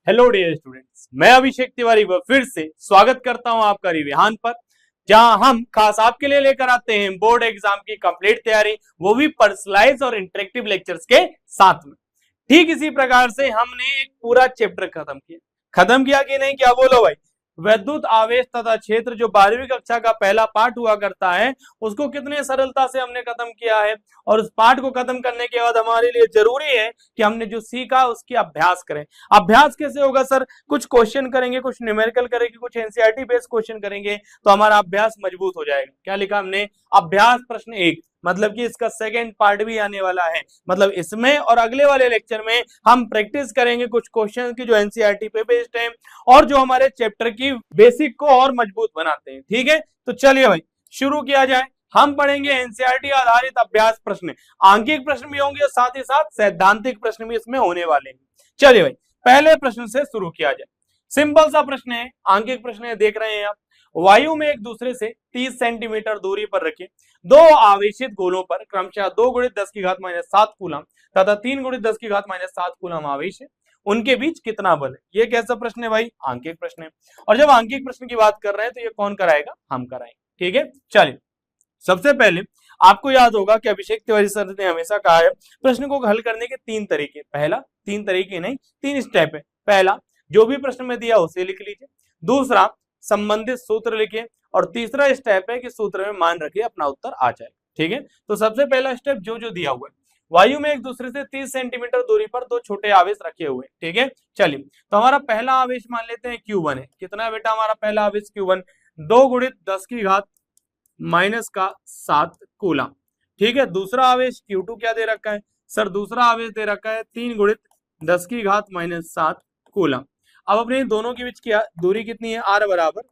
Hello dear students, मैं अभिषेक तिवारी फिर से स्वागत करता हूं आपका रिविहान पर, जहां हम खास आपके लिए लेकर आते हैं बोर्ड एग्जाम की कंप्लीट तैयारी, वो भी पर्सनलाइज और इंटरेक्टिव लेक्चर्स के साथ में। ठीक इसी प्रकार से हमने एक पूरा चैप्टर खत्म किया कि नहीं, क्या बोलो भाई। वैद्युत आवेश तथा क्षेत्र जो 12वीं कक्षा का पहला पार्ट हुआ करता है, उसको कितने सरलता से हमने खत्म किया है। और उस पार्ट को खत्म करने के बाद हमारे लिए जरूरी है कि हमने जो सीखा उसकी अभ्यास करें। अभ्यास कैसे होगा सर? कुछ क्वेश्चन करेंगे, कुछ न्यूमेरिकल करेंगे, कुछ एनसीईआरटी बेस्ड क्वेश्चन करेंगे, तो हमारा अभ्यास मजबूत हो जाएगा। क्या लिखा हमने? अभ्यास प्रश्न 1, मतलब कि इसका सेकंड पार्ट भी आने वाला है। मतलब इसमें और अगले वाले लेक्चर में हम प्रैक्टिस करेंगे कुछ क्वेश्चन की जो एनसीईआरटी पे बेस्ड है और जो हमारे चैप्टर की बेसिक को और मजबूत बनाते हैं। ठीक है, तो चलिए भाई शुरू किया जाए। हम पढ़ेंगे एनसीईआरटी आधारित अभ्यास प्रश्न, आंकिक प्रश्न भी होंगे और साथ ही साथ सैद्धांतिक प्रश्न भी इसमें होने वाले हैं। चलिए भाई पहले प्रश्न से शुरू किया जाए। सिंपल सा प्रश्न है, आंकिक प्रश्न है, देख रहे हैं आप। वायु में एक दूसरे से 30 सेंटीमीटर दूरी पर रखे दो आवेशित गोलों पर क्रमशः 2 × 10⁻⁷ कूलम तथा 3 × 10⁻⁷ कूलम आवेश है, उनके बीच कितना बल है। ये कैसा प्रश्न है भाई? आंकिक प्रश्न है। और जब आंकिक प्रश्न की बात कर रहे हैं तो ये कौन कराएगा? हम कराएंगे। ठीक है, चलिए सबसे पहले आपको याद होगा कि अभिषेक तिवारी सर ने हमेशा कहा है प्रश्न को हल करने के 3 तरीके। पहला, 3 तरीके नहीं 3 स्टेप है। पहला, जो भी प्रश्न में दिया उसे लिख लीजिए। दूसरा, संबंधित सूत्र लिखिए। और तीसरा स्टेप है कि सूत्र में मान रखिए, अपना उत्तर आ जाए। ठीक है, तो सबसे पहला स्टेप जो दिया हुआ है, वायु में एक दूसरे से 30 सेंटीमीटर दूरी पर दो छोटे आवेश रखे हुए। ठीक है, चलिए तो हमारा पहला आवेश मान लेते हैं Q1 है। कितना है बेटा हमारा पहला आवेश Q1? 2 × 10⁻⁷ कूलम। ठीक है, दूसरा आवेश Q2 क्या दे रखा है सर? दूसरा आवेश दे रखा है 3 × 10⁻⁷ कूलम। अब अपने दोनों के बीच की दूरी कितनी है? R बराबर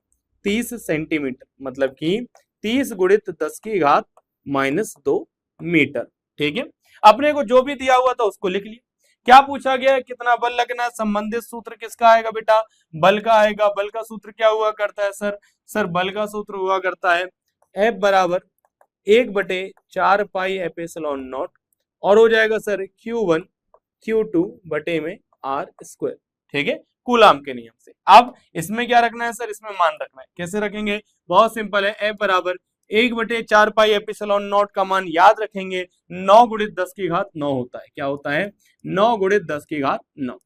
30 सेंटीमीटर, मतलब कि 30 × 10⁻⁻2 मीटर। ठीक है, अपने को जो भी दिया हुआ था उसको लिख लिया। क्या पूछा गया है? कितना बल लगना है। संबंधित सूत्र किसका आएगा बेटा? बल का आएगा। बल का सूत्र क्या हुआ करता है सर? सर बल का सूत्र हुआ करता है F बराबर 1/4 पाई एप्सिलॉन0 और हो जाएगा सर Q1 Q2 बटे में R²। ठीक है, कूलाम के नियम से। अब इसमें क्या रखना है सर? इसमें मान रखना है। कैसे रखेंगे? बहुत सिंपल है। F बराबर 1/4 पाई एप्सिलॉन0 का मान याद रखेंगे 9 × 10⁻9 होता है। क्या होता है? 9 × 10⁻9।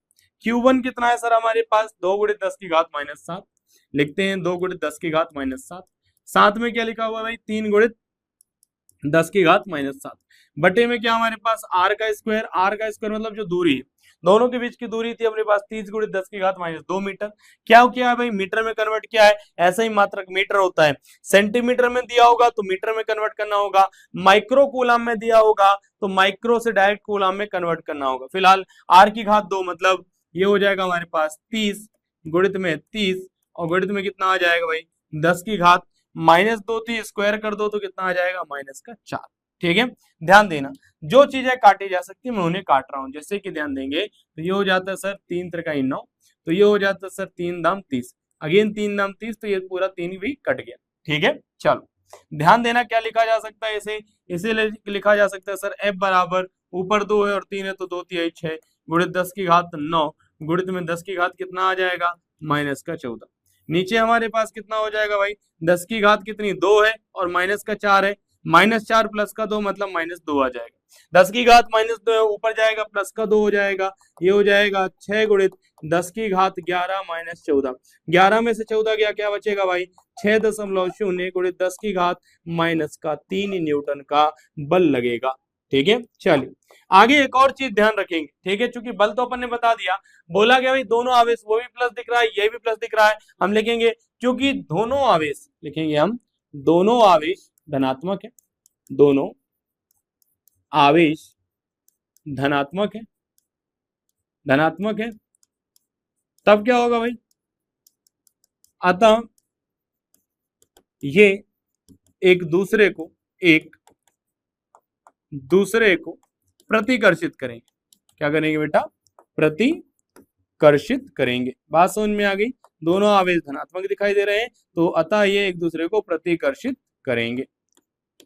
Q1 कितना है सर हमारे पास? 2 × 10⁻⁷ लिखते हैं। 2 × 10⁻⁷, साथ में क्या लिखा हुआ है भाई? 3 × 10⁻⁷ बटे में क्या हमारे पास? R का स्क्वायर। R का स्क्वायर मतलब जो दूरी है, दोनों के बीच की दूरी थी अपने पास 30 × 10⁻⁻2 मीटर। क्या किया है भाई? मीटर में कन्वर्ट किया है। ऐसा ही मात्रक मीटर होता है। सेंटीमीटर में दिया होगा तो मीटर में कन्वर्ट करना होगा। माइक्रो कूलम में दिया होगा तो माइक्रो से डायरेक्ट कूलम में कन्वर्ट करना होगा। फिलहाल R⁻2 मतलब ये हो जाएगा हमारे पास 30 गुणित में 30 और गुणित में कितना आ जाएगा भाई? 10⁻⁻2 थी, स्क्वायर कर दो तो कितना आ जाएगा? -4। ठीक है, ध्यान देना जो चीजें काटी जा सकती है मैं उन्हें काट रहा हूं। जैसे कि ध्यान देंगे तो ये हो जाता है सर 3 × 9, तो ये हो जाता है सर 3 दाम 30, अगेन 3 दाम 30, तो ये पूरा 3 भी कट गया। ठीक है, चलो ध्यान देना क्या लिखा जा सकता है इसे लिखा जा सकता है सर F बराबर ऊपर 2 है और 3 है तो 2 × 6 गुणित 10⁻9 गुणित में 10 की घात कितना आ जाएगा? -14। नीचे हमारे पास कितना हो जाएगा भाई? 10 की घात कितनी? 2 है और -4 है। -4 + का 2 मतलब -2 आ जाएगा। 10 की घात -2 है, ऊपर जाएगा प्लस का 2 हो जाएगा। ये हो जाएगा 6 × 10⁻11 - 14। 11 में से 14 गया, क्या बचेगा भाई? 6.0 × 10⁻³ न्यूटन का बल लगेगा। ठीक है, चलिए आगे एक और चीज ध्यान रखेंगे। ठीक है, चूंकि बल तो अपन ने बता दिया, बोला गया भाई दोनों आवेश, वो भी प्लस दिख रहा है ये भी प्लस दिख रहा है, हम लिखेंगे क्योंकि दोनों आवेश लिखेंगे हम, दोनों आवेश धनात्मक है, दोनों आवेश धनात्मक है, धनात्मक है, तब क्या होगा भाई? अतः ये एक दूसरे को प्रतिकर्षित करेंगे। क्या करेंगे बेटा? प्रतिकर्षित करेंगे। बात समझ में आ गई? दोनों आवेश धनात्मक दिखाई दे रहे हैं तो अतः ये एक दूसरे को प्रतिकर्षित करेंगे।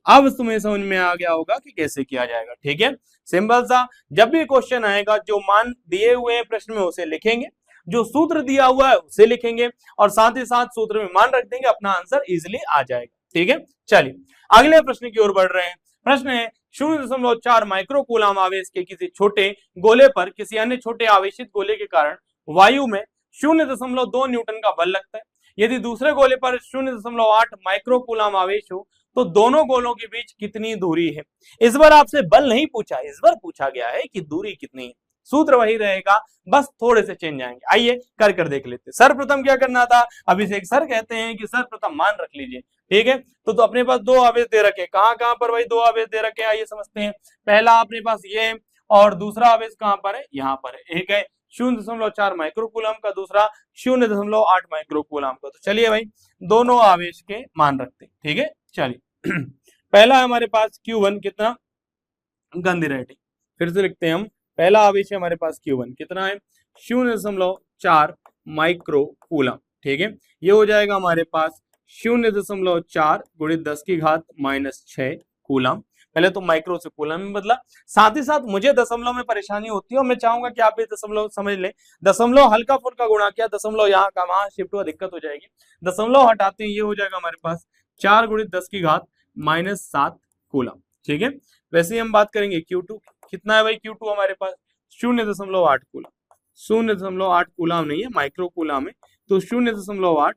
अब तुम्हें समझ में आ गया होगा कि कैसे किया जाएगा। ठीक है, सिंपल सा, जब भी क्वेश्चन आएगा जो मान दिए हुए हैं प्रश्न में उसे लिखेंगे जो सूत्र दिया हुआ है उसे लिखेंगे और साथ ही साथ सूत्र में मान रख देंगे, अपना आंसर इजिली आ जाएगा। ठीक है, चलिए अगले प्रश्न की ओर बढ़ रहे हैं। प्रश्न है 0.4 माइक्रो कूलम आवेश के किसी छोटे गोले पर किसी अन्य छोटे आवेशित गोले के कारण वायु में 0.2 न्यूटन का बल लगता है। यदि दूसरे गोले पर 0.8 माइक्रो कूलम आवेश हो तो दोनों गोलों के बीच कितनी दूरी है। इस बार आपसे बल नहीं पूछा, इस बार पूछा गया है कि दूरी कितनी है। सूत्र वही रहेगा, बस थोड़े से चेंज आएंगे। आइए कर देख लेते हैं। सर्वप्रथम क्या करना था, अभिषेक सर कहते हैं कि सर्वप्रथम मान रख लीजिए। ठीक है, तो अपने पास दो आवेश दे रखे, कहां कहां पर भाई दो आवेश दे रखे, आइए समझते हैं। पहला अपने पास ये है और दूसरा आवेश कहां पर है, यहाँ पर है। एक है 0.4 माइक्रो कूलम का, दूसरा 0.8 माइक्रो कूलम का। तो चलिए भाई दोनों आवेश के मान रखते हैं। ठीक है, चलिए पहला है हमारे पास Q1 कितना, गंदी राइटिंग, फिर से लिखते हैं हम। पहला आवेश है हमारे पास Q1 कितना है 0.4 माइक्रो कूलम। ठीक है, ये हो जाएगा हमारे पास 0.4 गुणित 10 की घात -6 कूलम। पहले तो माइक्रो से कूलम में बदला। साथ ही साथ मुझे दशमलव में परेशानी होती है और मैं चाहूंगा कि आप ये दशमलव समझ लें। दशमलव हल्का फुल्का गुणा किया, दशमलव यहाँ का वहां शिफ्ट हुआ, दिक्कत हो जाएगी। दशमलव हटाते हैं, ये हो जाएगा हमारे पास 4 गुणित 10 की घात -7 कूलम। ठीक है, वैसे ही हम बात करेंगे Q2 कितना है भाई, Q2 हमारे पास 0.8 कूलम। 0.8 कूलम नहीं है, माइक्रो कूलम है, तो 0.8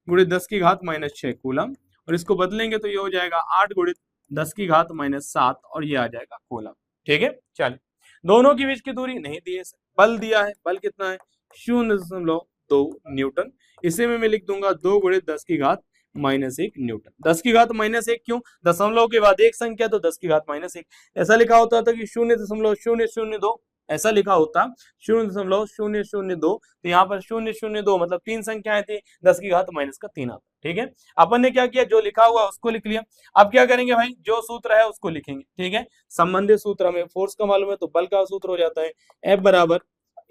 गुणित 10 की घात -6 कूलम, और इसको बदलेंगे तो ये हो जाएगा 8 गुणित 10 की घात -7 और ये आ जाएगा कूलम। ठीक है, चलिए दोनों के बीच की दूरी नहीं दी है, बल दिया है। बल कितना है 0.2 न्यूटन। इसे में मैं लिख दूंगा 2 गुणित 10 की घात -1 न्यूटन। 10 की घात -1 क्यों, दशमलव के बाद एक संख्या तो 10 की घात -1। ऐसा लिखा होता था कि 0.002 ऐसा लिखा होता 0.002, तो यहाँ पर 0.02 मतलब 3 संख्याएं थी, 10 की घात -3 आता। ठीक है, अपन ने क्या किया, जो लिखा हुआ उसको लिख लिया। अब क्या करेंगे भाई, जो सूत्र है उसको लिखेंगे। ठीक है, संबंधित सूत्र हमें फोर्स का मालूम है तो बल का सूत्र हो जाता है F बराबर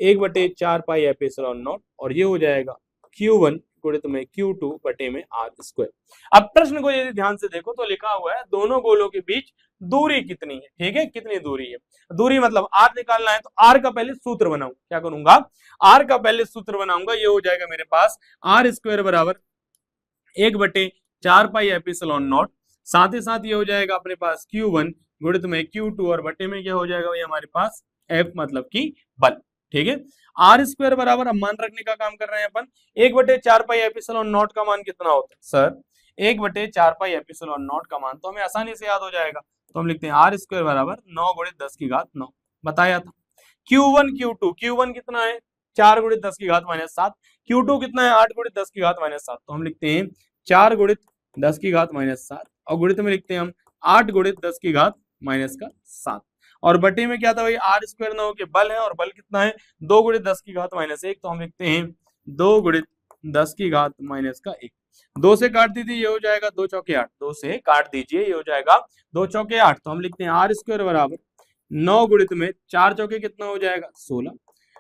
1/4 पाई एप्सिलॉन नॉट, और ये हो जाएगा Q1 गुणित में Q2 बटे में R²। अब प्रश्न को यदि ध्यान से देखो तो लिखा हुआ है दोनों गोलों के बीच दूरी कितनी है। ठीक है, कितनी दूरी है, दूरी मतलब R निकालना है, तो R का पहले सूत्र बनाऊंगा। क्या करूंगा, R का पहले सूत्र बनाऊंगा। ये हो जाएगा मेरे पास R² बराबर 1/4 पाई एप्सिलॉन नॉट। साथ ही साथ ये हो जाएगा अपने पास Q1 गुणित में Q2 और बटे में क्या हो जाएगा भाई हमारे पास F मतलब की बल। ठीक है, R² बराबर हम मान रखने का काम कर रहे हैं अपन। 1/4 पाई एप्सिलॉन नॉट का मान कितना होता है सर, 1/4 पाई एप्सिलॉन नॉट का मान तो हमें आसानी से याद हो जाएगा, तो हम लिखते हैं R² बराबर 9 गुणित 10 की घात 9 बताया था। Q1 Q1 कितना है 4 गुणित 10 की घात -7, Q2 कितना है 8 गुणित 10 की घात -7, तो हम लिखते हैं 4 गुणित 10 की घात -7 और गुणित में लिखते हैं हम 8 गुणित 10 की घात -7, और बटे में क्या था भाई R² 9 के बल है, और बल कितना है 2 गुणित 10 की घात -1, तो हम लिखते हैं 2 गुणित 10 की घात -1। 2 से काट दीजिए, ये हो जाएगा 2 चौके 8, 2 से काट दीजिए, ये हो जाएगा 2 चौके 8, तो हम लिखते हैं R² बराबर 9 गुणित में 4 चौके कितना हो जाएगा 16,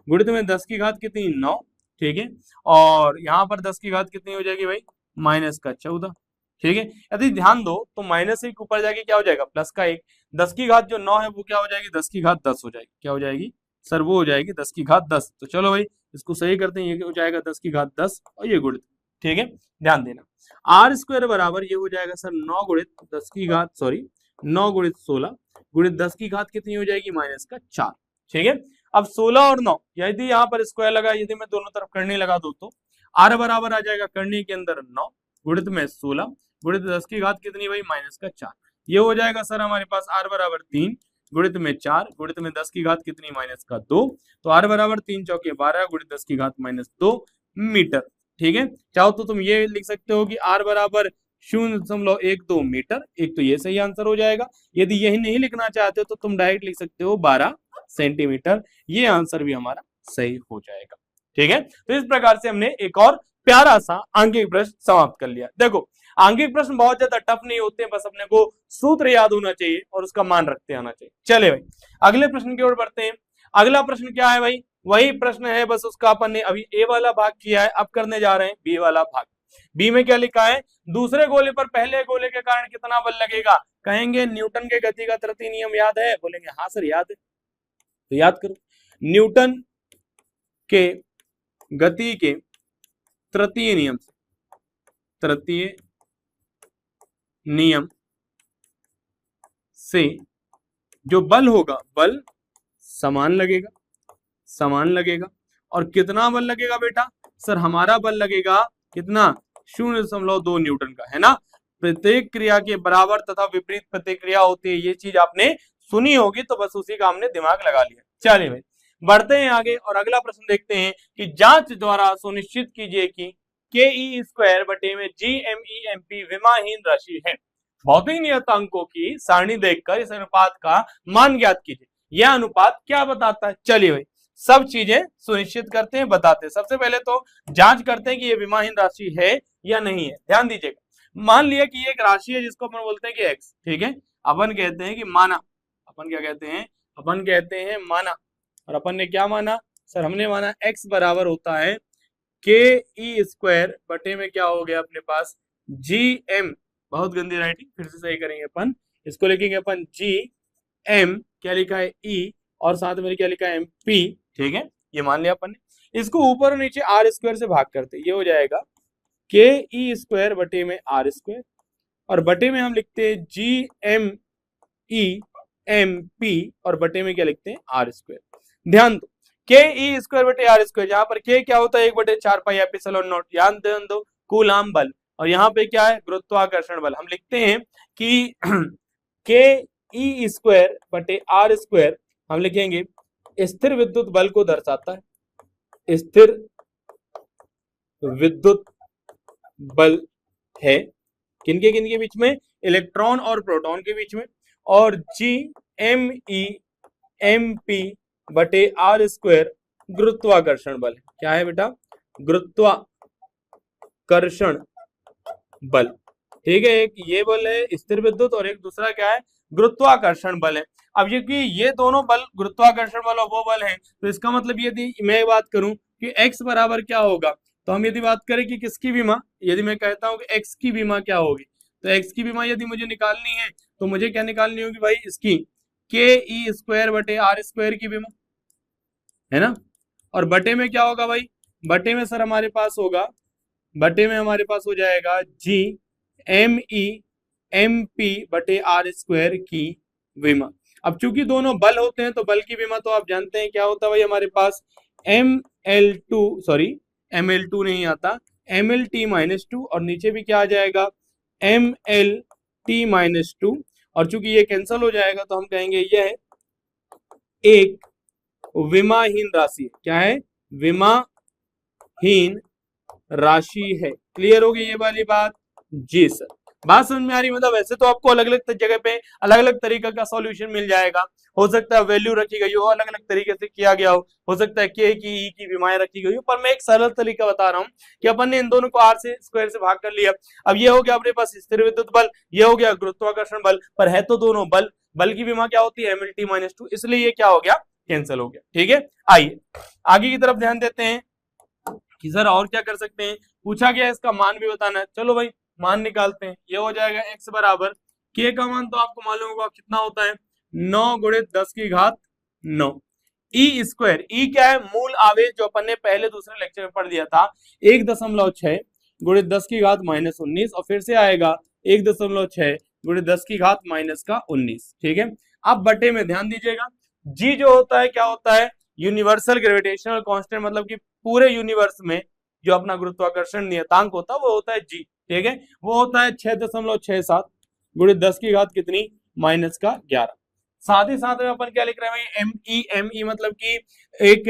गुणित में 10 की घात कितनी 9। ठीक है, और यहाँ पर 10 की घात कितनी हो जाएगी भाई -14। ठीक है, यदि ध्यान दो तो -1 ऊपर जाके क्या हो जाएगा +1। 10 की घात जो 9 है वो क्या हो जाएगी 10 की घात 10 हो जाएगी। क्या हो जाएगी सर, वो हो जाएगी 10 की घात 10। तो चलो भाई इसको सही करते हैं, ये हो जाएगा 10 की घात 10 और ये गुणित। ठीक है, ध्यान देना R² बराबर ये हो जाएगा सर 9 गुणित 10 की घात 9 गुणित 16 गुणित 10 की घात कितनी हो जाएगी -4। ठीक है, अब 16 और 9 यदि यहाँ पर स्क्वायर लगा, यदि मैं दोनों तरफ करनी लगा दो तो R बराबर आ जाएगा करनी के अंदर 9 गुणित में 16 गुणित 10 की घात कितनी भाई -4। ये हो जाएगा सर हमारे पास R बराबर 3 गुणित में 4 गुणित में 10 की घात कितनी -2, तो R बराबर 3 चौके 12 गुणित 10 की घात -2 मीटर। ठीक है, चाहो तो तुम ये लिख सकते हो कि R बराबर 0.12 मीटर, एक तो ये सही आंसर हो जाएगा। यदि यही नहीं लिखना चाहते हो तो तुम डायरेक्ट लिख सकते हो 12 सेंटीमीटर, ये आंसर भी हमारा सही हो जाएगा। ठीक है, तो इस प्रकार से हमने एक और प्यारा सा आंकिक प्रश्न समाप्त कर लिया। देखो आंकिक प्रश्न बहुत ज्यादा टफ नहीं होते, बस अपने को सूत्र याद होना चाहिए और उसका मान रखते आना चाहिए। चले भाई अगले प्रश्न की ओर बढ़ते हैं। अगला प्रश्न क्या है भाई, वही प्रश्न है, बस उसका अपन ने अभी ए वाला भाग किया है, अब करने जा रहे हैं बी वाला भाग। बी में क्या लिखा है, दूसरे गोले पर पहले गोले के कारण कितना बल लगेगा। कहेंगे न्यूटन के गति का तृतीय नियम याद है, बोलेंगे हाँ सर याद है, तो याद करो न्यूटन के गति के तृतीय नियम से, तृतीय नियम से जो बल होगा, बल समान लगेगा, समान लगेगा। और कितना बल लगेगा बेटा? सर हमारा बल लगेगा कितना? 0.2 न्यूटन का, है ना। प्रत्येक क्रिया के बराबर तथा विपरीत प्रतिक्रिया होती है, ये चीज आपने सुनी होगी, तो बस उसी का हमने दिमाग लगा लिया। चलिए भाई बढ़ते हैं आगे और अगला प्रश्न देखते हैं कि जांच द्वारा सुनिश्चित कीजिए कि ke² बटे में GME/MP विमाहीन राशि है। भौतिक नियतांकों की सारणी देखकर इस अनुपात का मान ज्ञात कीजिए। यह अनुपात क्या बताता है? चलिए भाई सब चीजें सुनिश्चित करते हैं, बताते हैं। सबसे पहले तो जांच करते हैं कि ये विमाहीन राशि है या नहीं है। ध्यान दीजिएगा, मान लिया कि ये एक राशि है जिसको अपन बोलते हैं कि x, ठीक है। अपन कहते हैं कि माना, अपन क्या कहते हैं? अपन कहते हैं माना। और अपन ने क्या माना? सर हमने माना x बराबर होता है ke² बटे में क्या हो गया अपने पास gm, बहुत गंदी राइटिंग, फिर से सही करेंगे अपन, इसको लिखेंगे अपन gm, क्या लिखा है e, और साथ में क्या लिखा है mp, ठीक है। ये मान लिया अपन ने। इसको ऊपर और नीचे r² से भाग करते, ये हो जाएगा ke² बटे में r², और बटे में हम लिखते हैं gme/mp, और बटे में क्या लिखते हैं r²। ध्यान दो ke² बटे r², यहाँ पर k क्या होता है? 1/4 पाई एप्सिलॉन नॉट, ध्यान दो कूलाम बल, और यहाँ पे क्या है? गुरुत्वाकर्षण बल। हम लिखते हैं कि ke² बटे r², हम लिखेंगे स्थिर विद्युत बल को दर्शाता है, स्थिर विद्युत बल है किनके किनके बीच में? इलेक्ट्रॉन और प्रोटॉन के बीच में। और gme/mp बटे r² गुरुत्वाकर्षण बल है। क्या है बेटा? गुरुत्वाकर्षण बल, ठीक है। एक ये बल है स्थिर विद्युत, और एक दूसरा क्या है? गुरुत्वाकर्षण बल है। अब क्योंकि ये दोनों बल गुरुत्वाकर्षण बल और वो बल है, तो इसका मतलब यदि मैं बात करूं कि x बराबर क्या होगा, तो हम यदि बात करें कि किसकी विमा, यदि मैं कहता हूं कि x की विमा क्या होगी, तो x की विमा यदि मुझे निकालनी है तो मुझे क्या निकालनी होगी भाई? इसकी ke² बटे r² की विमा, है ना। और बटे में क्या होगा भाई? बटे में सर हमारे पास होगा, बटे में हमारे पास हो जाएगा gme/mp बटे r² की विमा। अब चूंकि दोनों बल होते हैं तो बल की विमा तो आप जानते हैं क्या होता है भाई? हमारे पास ml2 नहीं आता, mlt-2, और नीचे भी क्या आ जाएगा? mlt-2, और चूंकि ये कैंसिल हो जाएगा तो हम कहेंगे यह एक विमाहीन राशि। क्या है? विमाहीन राशि है। क्लियर होगी ये वाली बात? जी सर, बात समझ में आ रही? मतलब वैसे तो आपको अलग अलग जगह पे अलग अलग तरीके का सॉल्यूशन मिल जाएगा। हो सकता है वैल्यू रखी गई हो, अलग अलग तरीके से किया गया हो सकता है के की ई की विमाएं रखी गई हो, पर मैं एक सरल तरीका बता रहा हूँ कि अपन ने इन दोनों को r से स्क्वायर से भाग कर लिया। अब ये हो गया अपने पास स्थिर विद्युत बल, ये हो गया गुरुत्वाकर्षण बल, पर है तो दोनों बल। बल की विमा क्या होती है? mlt-2, इसलिए ये क्या हो गया? कैंसिल हो गया। ठीक है, आइए आगे की तरफ ध्यान देते हैं कि सर और क्या कर सकते हैं। पूछा गया इसका मान भी बताना है। चलो भाई मान निकालते हैं। ये हो जाएगा x बराबर k का मान तो आपको मालूम होगा कितना होता है? 9 × 10⁹ ई स्क्वायर। ई क्या है? मूल आवेश, जो अपन ने पहले दूसरे लेक्चर में पढ़ दिया था, 1.6 × 10⁻19, और फिर से आएगा 1.6 × 10⁻19। ठीक है, अब बटे में ध्यान दीजिएगा, जी जो होता है क्या होता है? यूनिवर्सल ग्रेविटेशनल कांस्टेंट, मतलब कि पूरे यूनिवर्स में जो अपना गुरुत्वाकर्षण नियतांक होता है वो होता है जी। ठीक है, वो होता है 6.67 × 10⁻11। साथ ही साथ में अपन क्या लिख रहे हैं? ME मतलब कि एक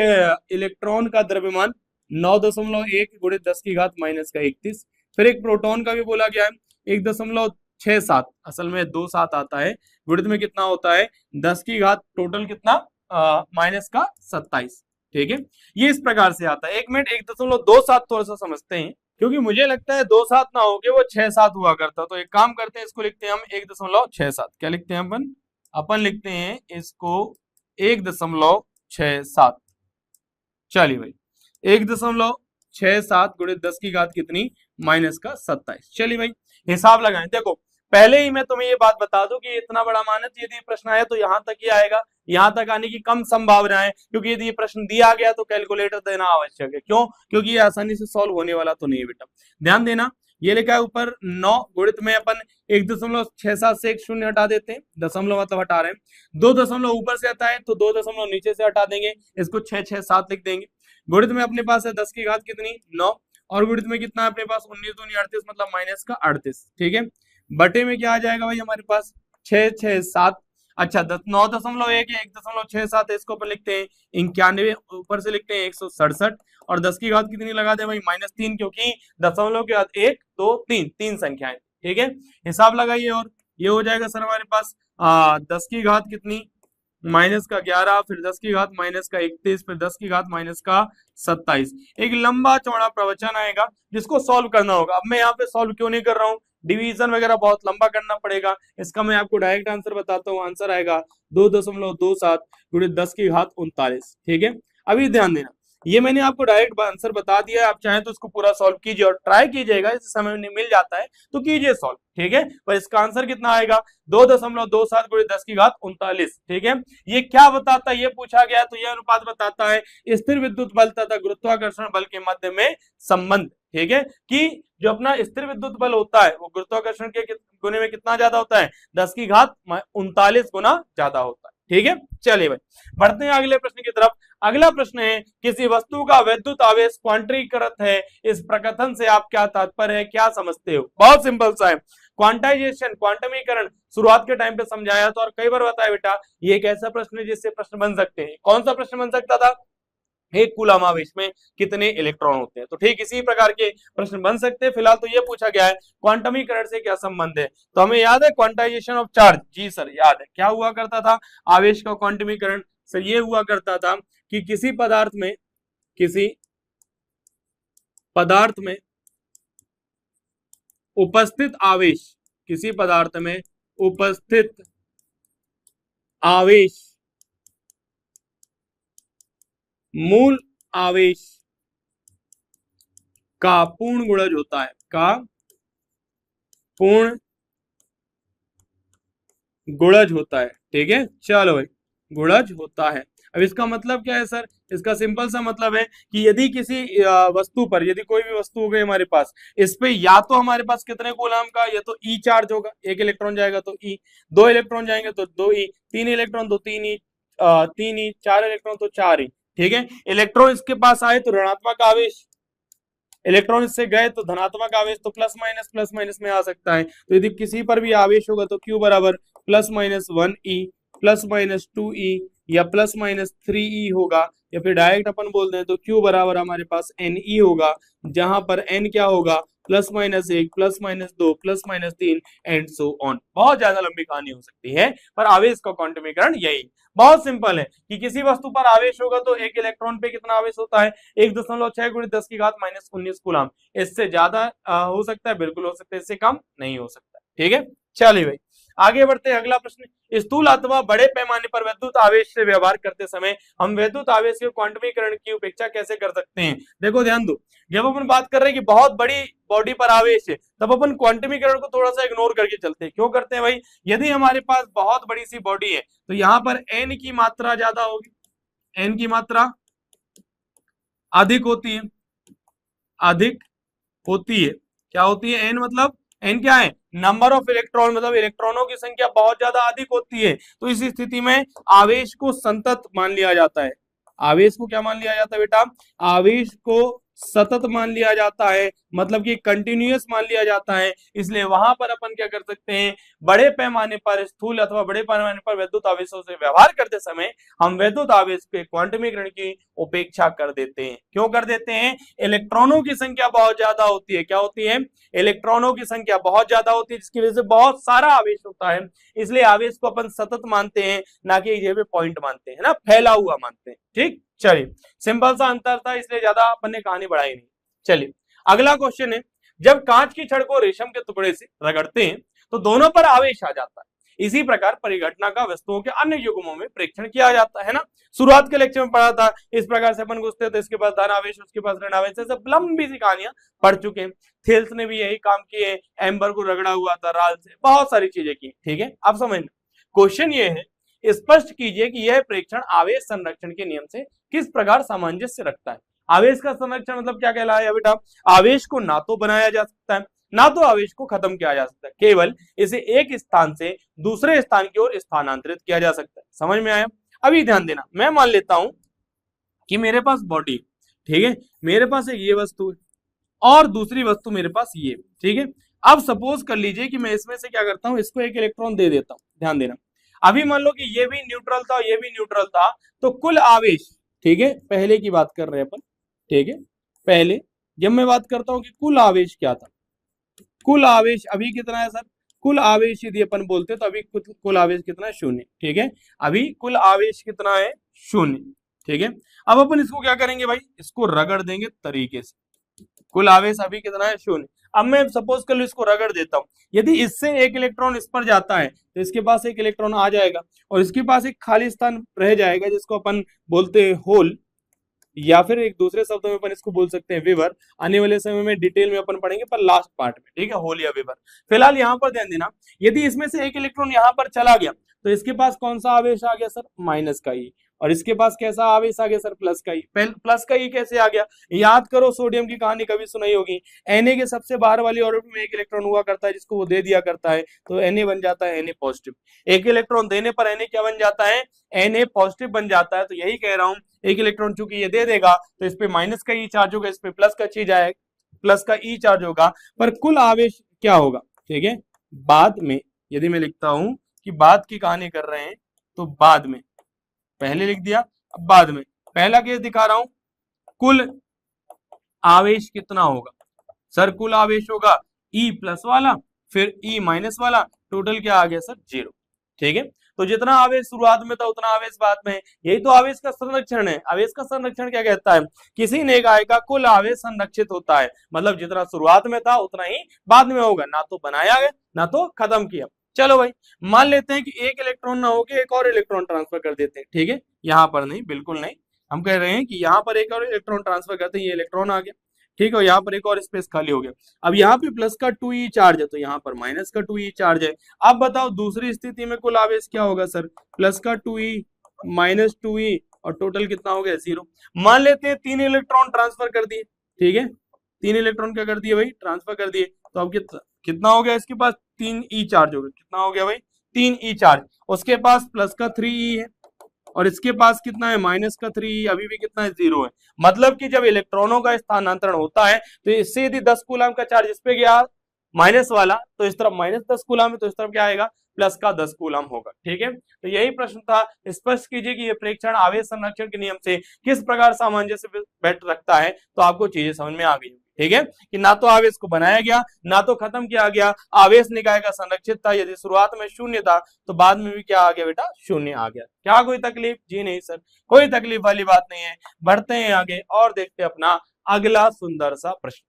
इलेक्ट्रॉन का द्रव्यमान 9.1 × 10⁻31। फिर एक प्रोटॉन का भी बोला गया है 1.67, असल में 2 7 आता है, गुणित में कितना होता है? 10 की घात टोटल कितना? -27। ठीक है, ये इस प्रकार से आता है। 1 मिनट, 1.27 थोड़ा सा समझते हैं, क्योंकि मुझे लगता है 2 7 ना होके वो 6 7 हुआ करता। तो एक काम करते हैं, इसको लिखते हैं हम 1.67। क्या लिखते हैं अपन लिखते हैं इसको 1.67। चलिए भाई 1.67 × 10 की घात कितनी? -27। चलिए भाई हिसाब लगाएं। देखो पहले ही मैं तुम्हें ये बात बता दूं कि इतना बड़ा मान है, तो यदि प्रश्न आया तो यहां तक ही आएगा, यहाँ तक आने की कम संभावना है, क्योंकि यदि ये प्रश्न दिया गया तो कैलकुलेटर देना आवश्यक है। क्यों? क्योंकि ये आसानी से सॉल्व होने वाला तो नहीं है बेटा। ध्यान देना, ये लिखा है ऊपर 9 गुणित में अपन 1.67 से एक शून्य हटा देते हैं, दशमलव मतलब हटा रहे हैं। 2 दशमलव ऊपर से आता है तो 2 दशमलव नीचे से हटा देंगे, इसको 6 6 7 लिख देंगे। गुणित में अपने पास है 10 की घात कितनी 9, और गुणित में कितना है अपने पास 19 दूनी 38 मतलब माइनस का 38, ठीक है। बटे में क्या आ जाएगा भाई हमारे पास 6 6 7, अच्छा 9.1 या 1.67 इसको अपन लिखते हैं 91, ऊपर से लिखते हैं 167, और 10 की घात कितनी लगा दे भाई -3, क्योंकि दशमलव के बाद 1 2 3 तीन संख्याएं, ठीक है। हिसाब लगाइए और ये हो जाएगा सर हमारे पास 10 की घात कितनी माइनस का 11, फिर 10 की घात माइनस का 31, फिर 10 की घात माइनस का 27। एक लंबा चौड़ा प्रवचन आएगा जिसको सॉल्व करना होगा। अब मैं यहाँ पे सॉल्व क्यों नहीं कर रहा हूँ, डिवीजन वगैरह बहुत लंबा करना पड़ेगा, इसका मैं आपको डायरेक्ट आंसर बताता हूँ। आंसर आएगा 2.27 गुणित 10 की घात 39, ठीक है। अभी ध्यान देना, ये मैंने आपको डायरेक्ट आंसर बता दिया है, आप चाहें तो इसको पूरा सॉल्व कीजिए और ट्राई कीजिएगा, इस समय में मिल जाता है तो कीजिए सॉल्व, ठीक है। पर इसका आंसर कितना आएगा 2.27 गुणित 10 की घात 39, ठीक है। ये क्या बताता है, ये पूछा गया तो ये अनुपात बताता है स्थिर विद्युत बल तथा गुरुत्वाकर्षण बल के मध्य में संबंध, ठीक है। कि जो अपना स्थिर विद्युत बल होता है वो गुरुत्वाकर्षण के गुने में कितना ज्यादा होता है, 10 की घात 39 गुना ज्यादा होता है, ठीक है। चलिए भाई बढ़ते हैं अगले प्रश्न की तरफ। अगला प्रश्न है, किसी वस्तु का विद्युत आवेश क्वांटीकृत है, इस प्रकथन से आप क्या तात्पर्य है, क्या समझते हो? बहुत सिंपल सा है, क्वांटाइजेशन क्वांटमीकरण शुरुआत के टाइम पे समझाया था और कई बार बताया बेटा, ये एक ऐसा प्रश्न है जिससे प्रश्न बन सकते हैं। कौन सा प्रश्न बन सकता था, एक कूलम आवेश में कितने इलेक्ट्रॉन होते हैं, तो ठीक इसी प्रकार के प्रश्न बन सकते हैं। फिलहाल तो ये पूछा गया है क्वांटमीकरण से क्या संबंध है, तो हमें याद है क्वांटाइजेशन ऑफ चार्ज, जी सर याद है। क्या हुआ करता था आवेश का क्वांटमीकरण, सर ये हुआ करता था कि किसी पदार्थ में उपस्थित आवेश, किसी पदार्थ में उपस्थित आवेश मूल आवेश का पूर्ण गुणज होता है, का पूर्ण गुणज होता है, ठीक है। चलो भाई गुणज होता है। अब इसका मतलब क्या है सर, इसका सिंपल सा मतलब है कि यदि किसी वस्तु पर, यदि कोई भी वस्तु हो गई हमारे पास, इस पे या तो हमारे पास कितने कूलम का, या तो ई चार्ज होगा, एक इलेक्ट्रॉन जाएगा तो ई, 2 इलेक्ट्रॉन जाएंगे तो 2 ई, 3 इलेक्ट्रॉन तो 3 ई, 3 ई, 4 इलेक्ट्रॉन तो 4 ई, ठीक है। इलेक्ट्रॉन इसके पास आए तो ऋणात्मक आवेश, इलेक्ट्रॉन इससे गए तो धनात्मक आवेश, तो प्लस माइनस में आ सकता है। तो यदि किसी पर भी आवेश होगा तो Q बराबर +-1E, +-2E या +-3E होगा, या फिर डायरेक्ट अपन बोल दें तो Q बराबर हमारे पास NE होगा, जहां पर N क्या होगा +-1, +-2, +-3 एंड सो ऑन। बहुत ज्यादा लंबी कहानी हो सकती है, पर आवेश का क्वांटमीकरण यही बहुत सिंपल है कि किसी वस्तु पर आवेश होगा तो एक इलेक्ट्रॉन पे कितना आवेश होता है 1.6 गुणित 10 की घात -19 कूलम। इससे ज्यादा हो सकता है, बिल्कुल हो सकता है, इससे कम नहीं हो सकता, ठीक है। चलिए भाई आगे बढ़ते हैं। अगला प्रश्न, स्थूल अथवा बड़े पैमाने पर विद्युत आवेश से व्यवहार करते समय हम विद्युत आवेश के क्वांटमीकरण की उपेक्षा कैसे कर सकते हैं? देखो ध्यान दो, जब अपन बात कर रहे हैं कि बहुत बड़ी बॉडी पर आवेश है, तब अपन क्वांटमीकरण को थोड़ा सा इग्नोर करके चलते हैं। क्यों करते हैं भाई, यदि हमारे पास बहुत बड़ी सी बॉडी है तो यहाँ पर एन की मात्रा ज्यादा होगी, एन की मात्रा अधिक होती है, अधिक होती है। क्या होती है एन, मतलब एन क्या है, नंबर ऑफ इलेक्ट्रॉन, मतलब इलेक्ट्रॉनों की संख्या बहुत ज्यादा अधिक होती है। तो इस स्थिति में आवेश को संतत मान लिया जाता है। आवेश को क्या मान लिया जाता है बेटा, आवेश को सतत मान लिया जाता है, मतलब कि कंटिन्यूअस मान लिया जाता है। इसलिए वहां पर अपन क्या कर सकते हैं, बड़े पैमाने पर स्थूल अथवा बड़े पैमाने पर विद्युत आवेशों से व्यवहार करते समय हम विद्युत आवेश के क्वांटमीकरण की उपेक्षा कर देते हैं। क्यों कर देते हैं, इलेक्ट्रॉनों की संख्या बहुत ज्यादा होती है। क्या होती है, इलेक्ट्रॉनों की संख्या बहुत ज्यादा होती है, जिसकी वजह से बहुत सारा आवेश होता है। इसलिए आवेश को अपन सतत मानते हैं, ना कि एक जगह पॉइंट मानते हैं ना, फैला हुआ मानते हैं। ठीक, चलिए सिंपल सा अंतर था, इसलिए ज्यादा अपन ने कहानी बढ़ाई नहीं। चलिए अगला क्वेश्चन है, जब कांच की छड़ को रेशम के टुकड़े से रगड़ते हैं तो दोनों पर आवेश आ जाता है। इसी प्रकार परिघटना का वस्तुओं के अन्य युग्मों में परीक्षण किया जाता है ना। शुरुआत के लेक्चर में पढ़ा था, इस प्रकार से अपन घुसते तो इसके पास धन आवेश, उसके पास ऋण आवेश, सब लंबी सी कहानियां पढ़ चुके हैं। थेल्स ने भी यही काम किए, एम्बर को रगड़ा हुआ था राल से, बहुत सारी चीजें की। ठीक है, अब समझना, क्वेश्चन ये है स्पष्ट कीजिए कि यह प्रेक्षण आवेश संरक्षण के नियम से किस प्रकार सामंजस्य रखता है। आवेश का संरक्षण मतलब क्या कहलाया बेटा? आवेश को ना तो बनाया जा सकता है ना तो आवेश को खत्म किया जा सकता है, केवल इसे एक स्थान से दूसरे स्थान की ओर स्थानांतरित किया जा सकता है। समझ में आया? अभी ध्यान देना, मैं मान लेता हूं कि मेरे पास बॉडी, ठीक है, मेरे पास एक ये वस्तु है और दूसरी वस्तु मेरे पास ये, ठीक है। अब सपोज कर लीजिए कि मैं इसमें से क्या करता हूं, इसको एक इलेक्ट्रॉन दे देता हूं। ध्यान देना, अभी मान लो कि ये भी न्यूट्रल था, ये भी न्यूट्रल था, तो कुल आवेश, ठीक है, पहले की बात कर रहे हैं अपन, ठीक है, पहले जब मैं बात करता हूं कि कुल आवेश क्या था, कुल आवेश अभी कितना है सर? कुल आवेश यदि अपन बोलते तो अभी कुल आवेश कितना है? शून्य, ठीक है। अभी कुल आवेश कितना है? शून्य, ठीक है। अब अपन इसको क्या करेंगे भाई? इसको रगड़ देंगे तरीके से। कुल आवेश अभी कितना है? शून्य। अब मैं सपोज कर लो इसको रगड़ देता हूं, यदि इससे एक इलेक्ट्रॉन इस पर जाता है तो इसके पास एक इलेक्ट्रॉन आ जाएगा और इसके पास एक खाली स्थान रह जाएगा जिसको अपन बोलते हैं होल, या फिर एक दूसरे शब्दों में अपन इसको बोल सकते हैं विवर। आने वाले समय में डिटेल में अपन पढ़ेंगे पर लास्ट पार्ट में, ठीक है, होल या विवर। फिलहाल यहाँ पर ध्यान देना, यदि इसमें से एक इलेक्ट्रॉन यहाँ पर चला गया तो इसके पास कौन सा आवेश आ गया सर? माइनस का ई। और इसके पास कैसा आवेश आ गया सर? प्लस का ई। प्लस का ई कैसे आ गया? याद करो, सोडियम की कहानी कभी सुनाई होगी। Na के सबसे बाहर वाली ऑर्बिट में एक इलेक्ट्रॉन हुआ करता है जिसको वो दे दिया करता है, तो Na बन जाता है Na पॉजिटिव। एक इलेक्ट्रॉन देने पर Na क्या बन जाता है? Na पॉजिटिव बन जाता है। तो यही कह रहा हूं, एक इलेक्ट्रॉन चूंकि ये दे देगा तो इस पे माइनस का ई चार्ज होगा, इस पे प्लस का चीज आएगा, प्लस का ई चार्ज होगा, पर कुल आवेश क्या होगा? ठीक है, बाद में यदि मैं लिखता हूं कि बाद की कहानी कर रहे हैं तो बाद में, पहले लिख दिया अब बाद में, पहला केस दिखा रहा हूं, कुल आवेश कितना होगा सर? कुल आवेश होगा ई प्लस वाला फिर ई माइनस वाला, टोटल क्या आ गया सर? 0, ठीक है। तो जितना आवेश शुरुआत में था उतना आवेश बाद में, यही तो आवेश का संरक्षण है। आवेश का संरक्षण क्या कहता है? किसी नेक आय का कुल आवेश संरक्षित होता है, मतलब जितना शुरुआत में था उतना ही बाद में होगा, ना तो बनाया गया ना तो खत्म किया। चलो भाई, मान लेते हैं कि एक इलेक्ट्रॉन ना होके एक और इलेक्ट्रॉन ट्रांसफर कर देते हैं, ठीक है, यहाँ पर नहीं, बिल्कुल नहीं, हम कह रहे हैं कि यहाँ पर एक और इलेक्ट्रॉन ट्रांसफर करते हैं, ये इलेक्ट्रॉन आ गया, ठीक है, यहाँ पर एक और स्पेस खाली हो गया। अब यहाँ पे प्लस का 2e चार्ज है तो यहाँ पर माइनस का 2e चार्ज है। अब बताओ दूसरी स्थिति में कुल आवेश क्या होगा सर? प्लस का 2e माइनस 2e और टोटल कितना हो गया? 0। मान लेते हैं 3 इलेक्ट्रॉन ट्रांसफर कर दिए, ठीक है, 3 इलेक्ट्रॉन क्या कर दिए भाई? ट्रांसफर कर दिए। तो अब कितना हो गया? इसके पास 3e चार्ज हो गया। कितना हो गया भाई? 3e charge. उसके पास प्लस का 3e है और इसके पास कितना है? माइनस का 3e, अभी भी कितना है? 0 है। मतलब कि जब इलेक्ट्रॉनों का स्थानांतरण होता है तो इससे यदि 10 कूलम का चार्ज इस पे गया माइनस वाला तो इस तरफ माइनस 10 कूलम है, तो इस तरफ क्या आएगा? प्लस का 10 कूलम होगा, ठीक है। तो यही प्रश्न था, स्पष्ट कीजिए कि यह प्रेक्षण आवेश संरक्षण के नियम से किस प्रकार सामंजस्य बैठ रखता है। तो आपको चीजें समझ में आ गई, ठीक है, कि ना तो आवेश को बनाया गया ना तो खत्म किया गया, आवेश निकाय का संरक्षित था। यदि शुरुआत में शून्य था तो बाद में भी क्या आ गया बेटा? शून्य आ गया। क्या कोई तकलीफ? जी नहीं सर, कोई तकलीफ वाली बात नहीं है। बढ़ते हैं आगे और देखते हैं अपना अगला सुंदर सा प्रश्न।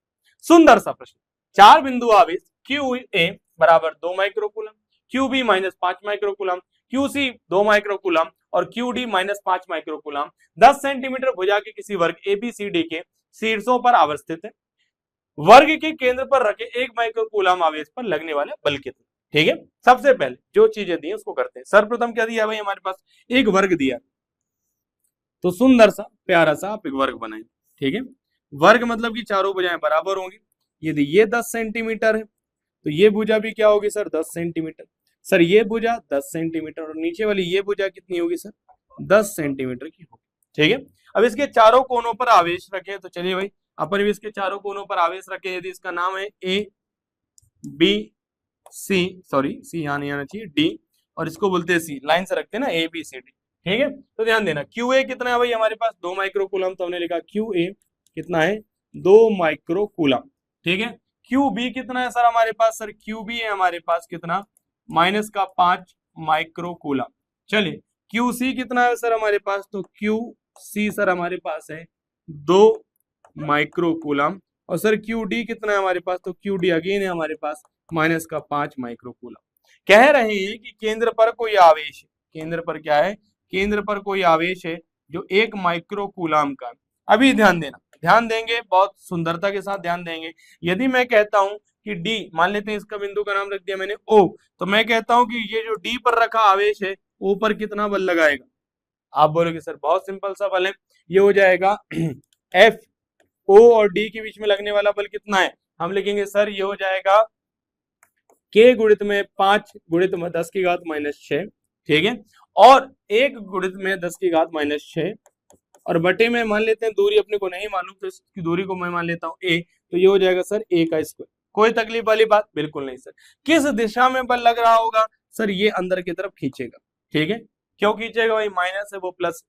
सुंदर सा प्रश्न, 4 बिंदु आवेश QA बराबर 2 microcoulomb, QB minus 5 microcoulomb, QC 2 microcoulomb और QD माइनस 5 माइक्रोकूलम 10 सेंटीमीटर भुजा के किसी वर्ग ABCD के शीर्षों पर आवस्थित है। वर्ग के केंद्र पर रखे 1 माइक्रोकूलम आवेश पर लगने वाले बल कितना? ठीक है, सबसे पहले जो चीजें दी उसको करते हैं। सर्वप्रथम क्या दिया भाई? हमारे पास एक वर्ग दिया, तो सुंदर सा प्यारा सा आप एक वर्ग बनाए, ठीक है। वर्ग मतलब कि चारों भुजाएं बराबर होंगी। यदि ये 10 सेंटीमीटर है तो ये भुजा भी क्या होगी सर? 10 सेंटीमीटर। सर ये भुजा 10 सेंटीमीटर और नीचे वाली ये भुजा कितनी होगी सर? 10 सेंटीमीटर की होगी, ठीक है। अब इसके चारों कोनों पर आवेश रखे, तो चलिए भाई अपन भी इसके चारों कोनों पर आवेश रखे। यदि इसका नाम है A B C, sorry C यहाँ नहीं आना चाहिए, D, और इसको बोलते हैं C, लाइन से रखते हैं ना ABCD, ठीक है। तो ध्यान देना, QA कितना है भाई? हमारे पास 2 माइक्रोकूलम, तो हमने लिखा QA कितना है? 2 माइक्रोकूलम, ठीक है। QB कितना है सर हमारे पास? सर QB है हमारे पास कितना? माइनस का 5 माइक्रोकूलम। चलिए QC कितना है सर हमारे पास? तो QC सर हमारे पास है 2 माइक्रोकूलम। और सर QD कितना है हमारे पास? तो QD अगेन है हमारे पास माइनस का 5 माइक्रोकूलम। कह रहे हैं कि केंद्र पर कोई आवेश है, केंद्र पर क्या है? केंद्र पर कोई आवेश है जो 1 माइक्रोकूलम का। अभी ध्यान देना, ध्यान देंगे, बहुत सुंदरता के साथ ध्यान देंगे। यदि मैं कहता हूं कि D, मान लेते हैं इसका बिंदु का नाम रख दिया मैंने O, तो मैं कहता हूं कि ये जो D पर रखा आवेश है पर कितना बल लगाएगा? आप बोलोगे सर बहुत सिंपल सा बल है, ये हो जाएगा एफ ओ और डी के बीच में लगने वाला बल कितना है? हम लिखेंगे सर ये हो जाएगा के गुणित में 5 गुणित में 10 की घात -6, ठीक है, और 1 गुणित में 10 की घात -6 और बटे में मान लेते हैं दूरी अपने को नहीं मालूम तो इसकी दूरी को मैं मान लेता हूं ए, तो ये हो जाएगा सर ए का स्क्वायर। कोई तकलीफ वाली बात बिल्कुल नहीं सर। किस दिशा में बल लग रहा होगा? सर ये अंदर की तरफ खींचेगा, ठीक है, क्यों खींचेगा भाई? माइनस है वो प्लस।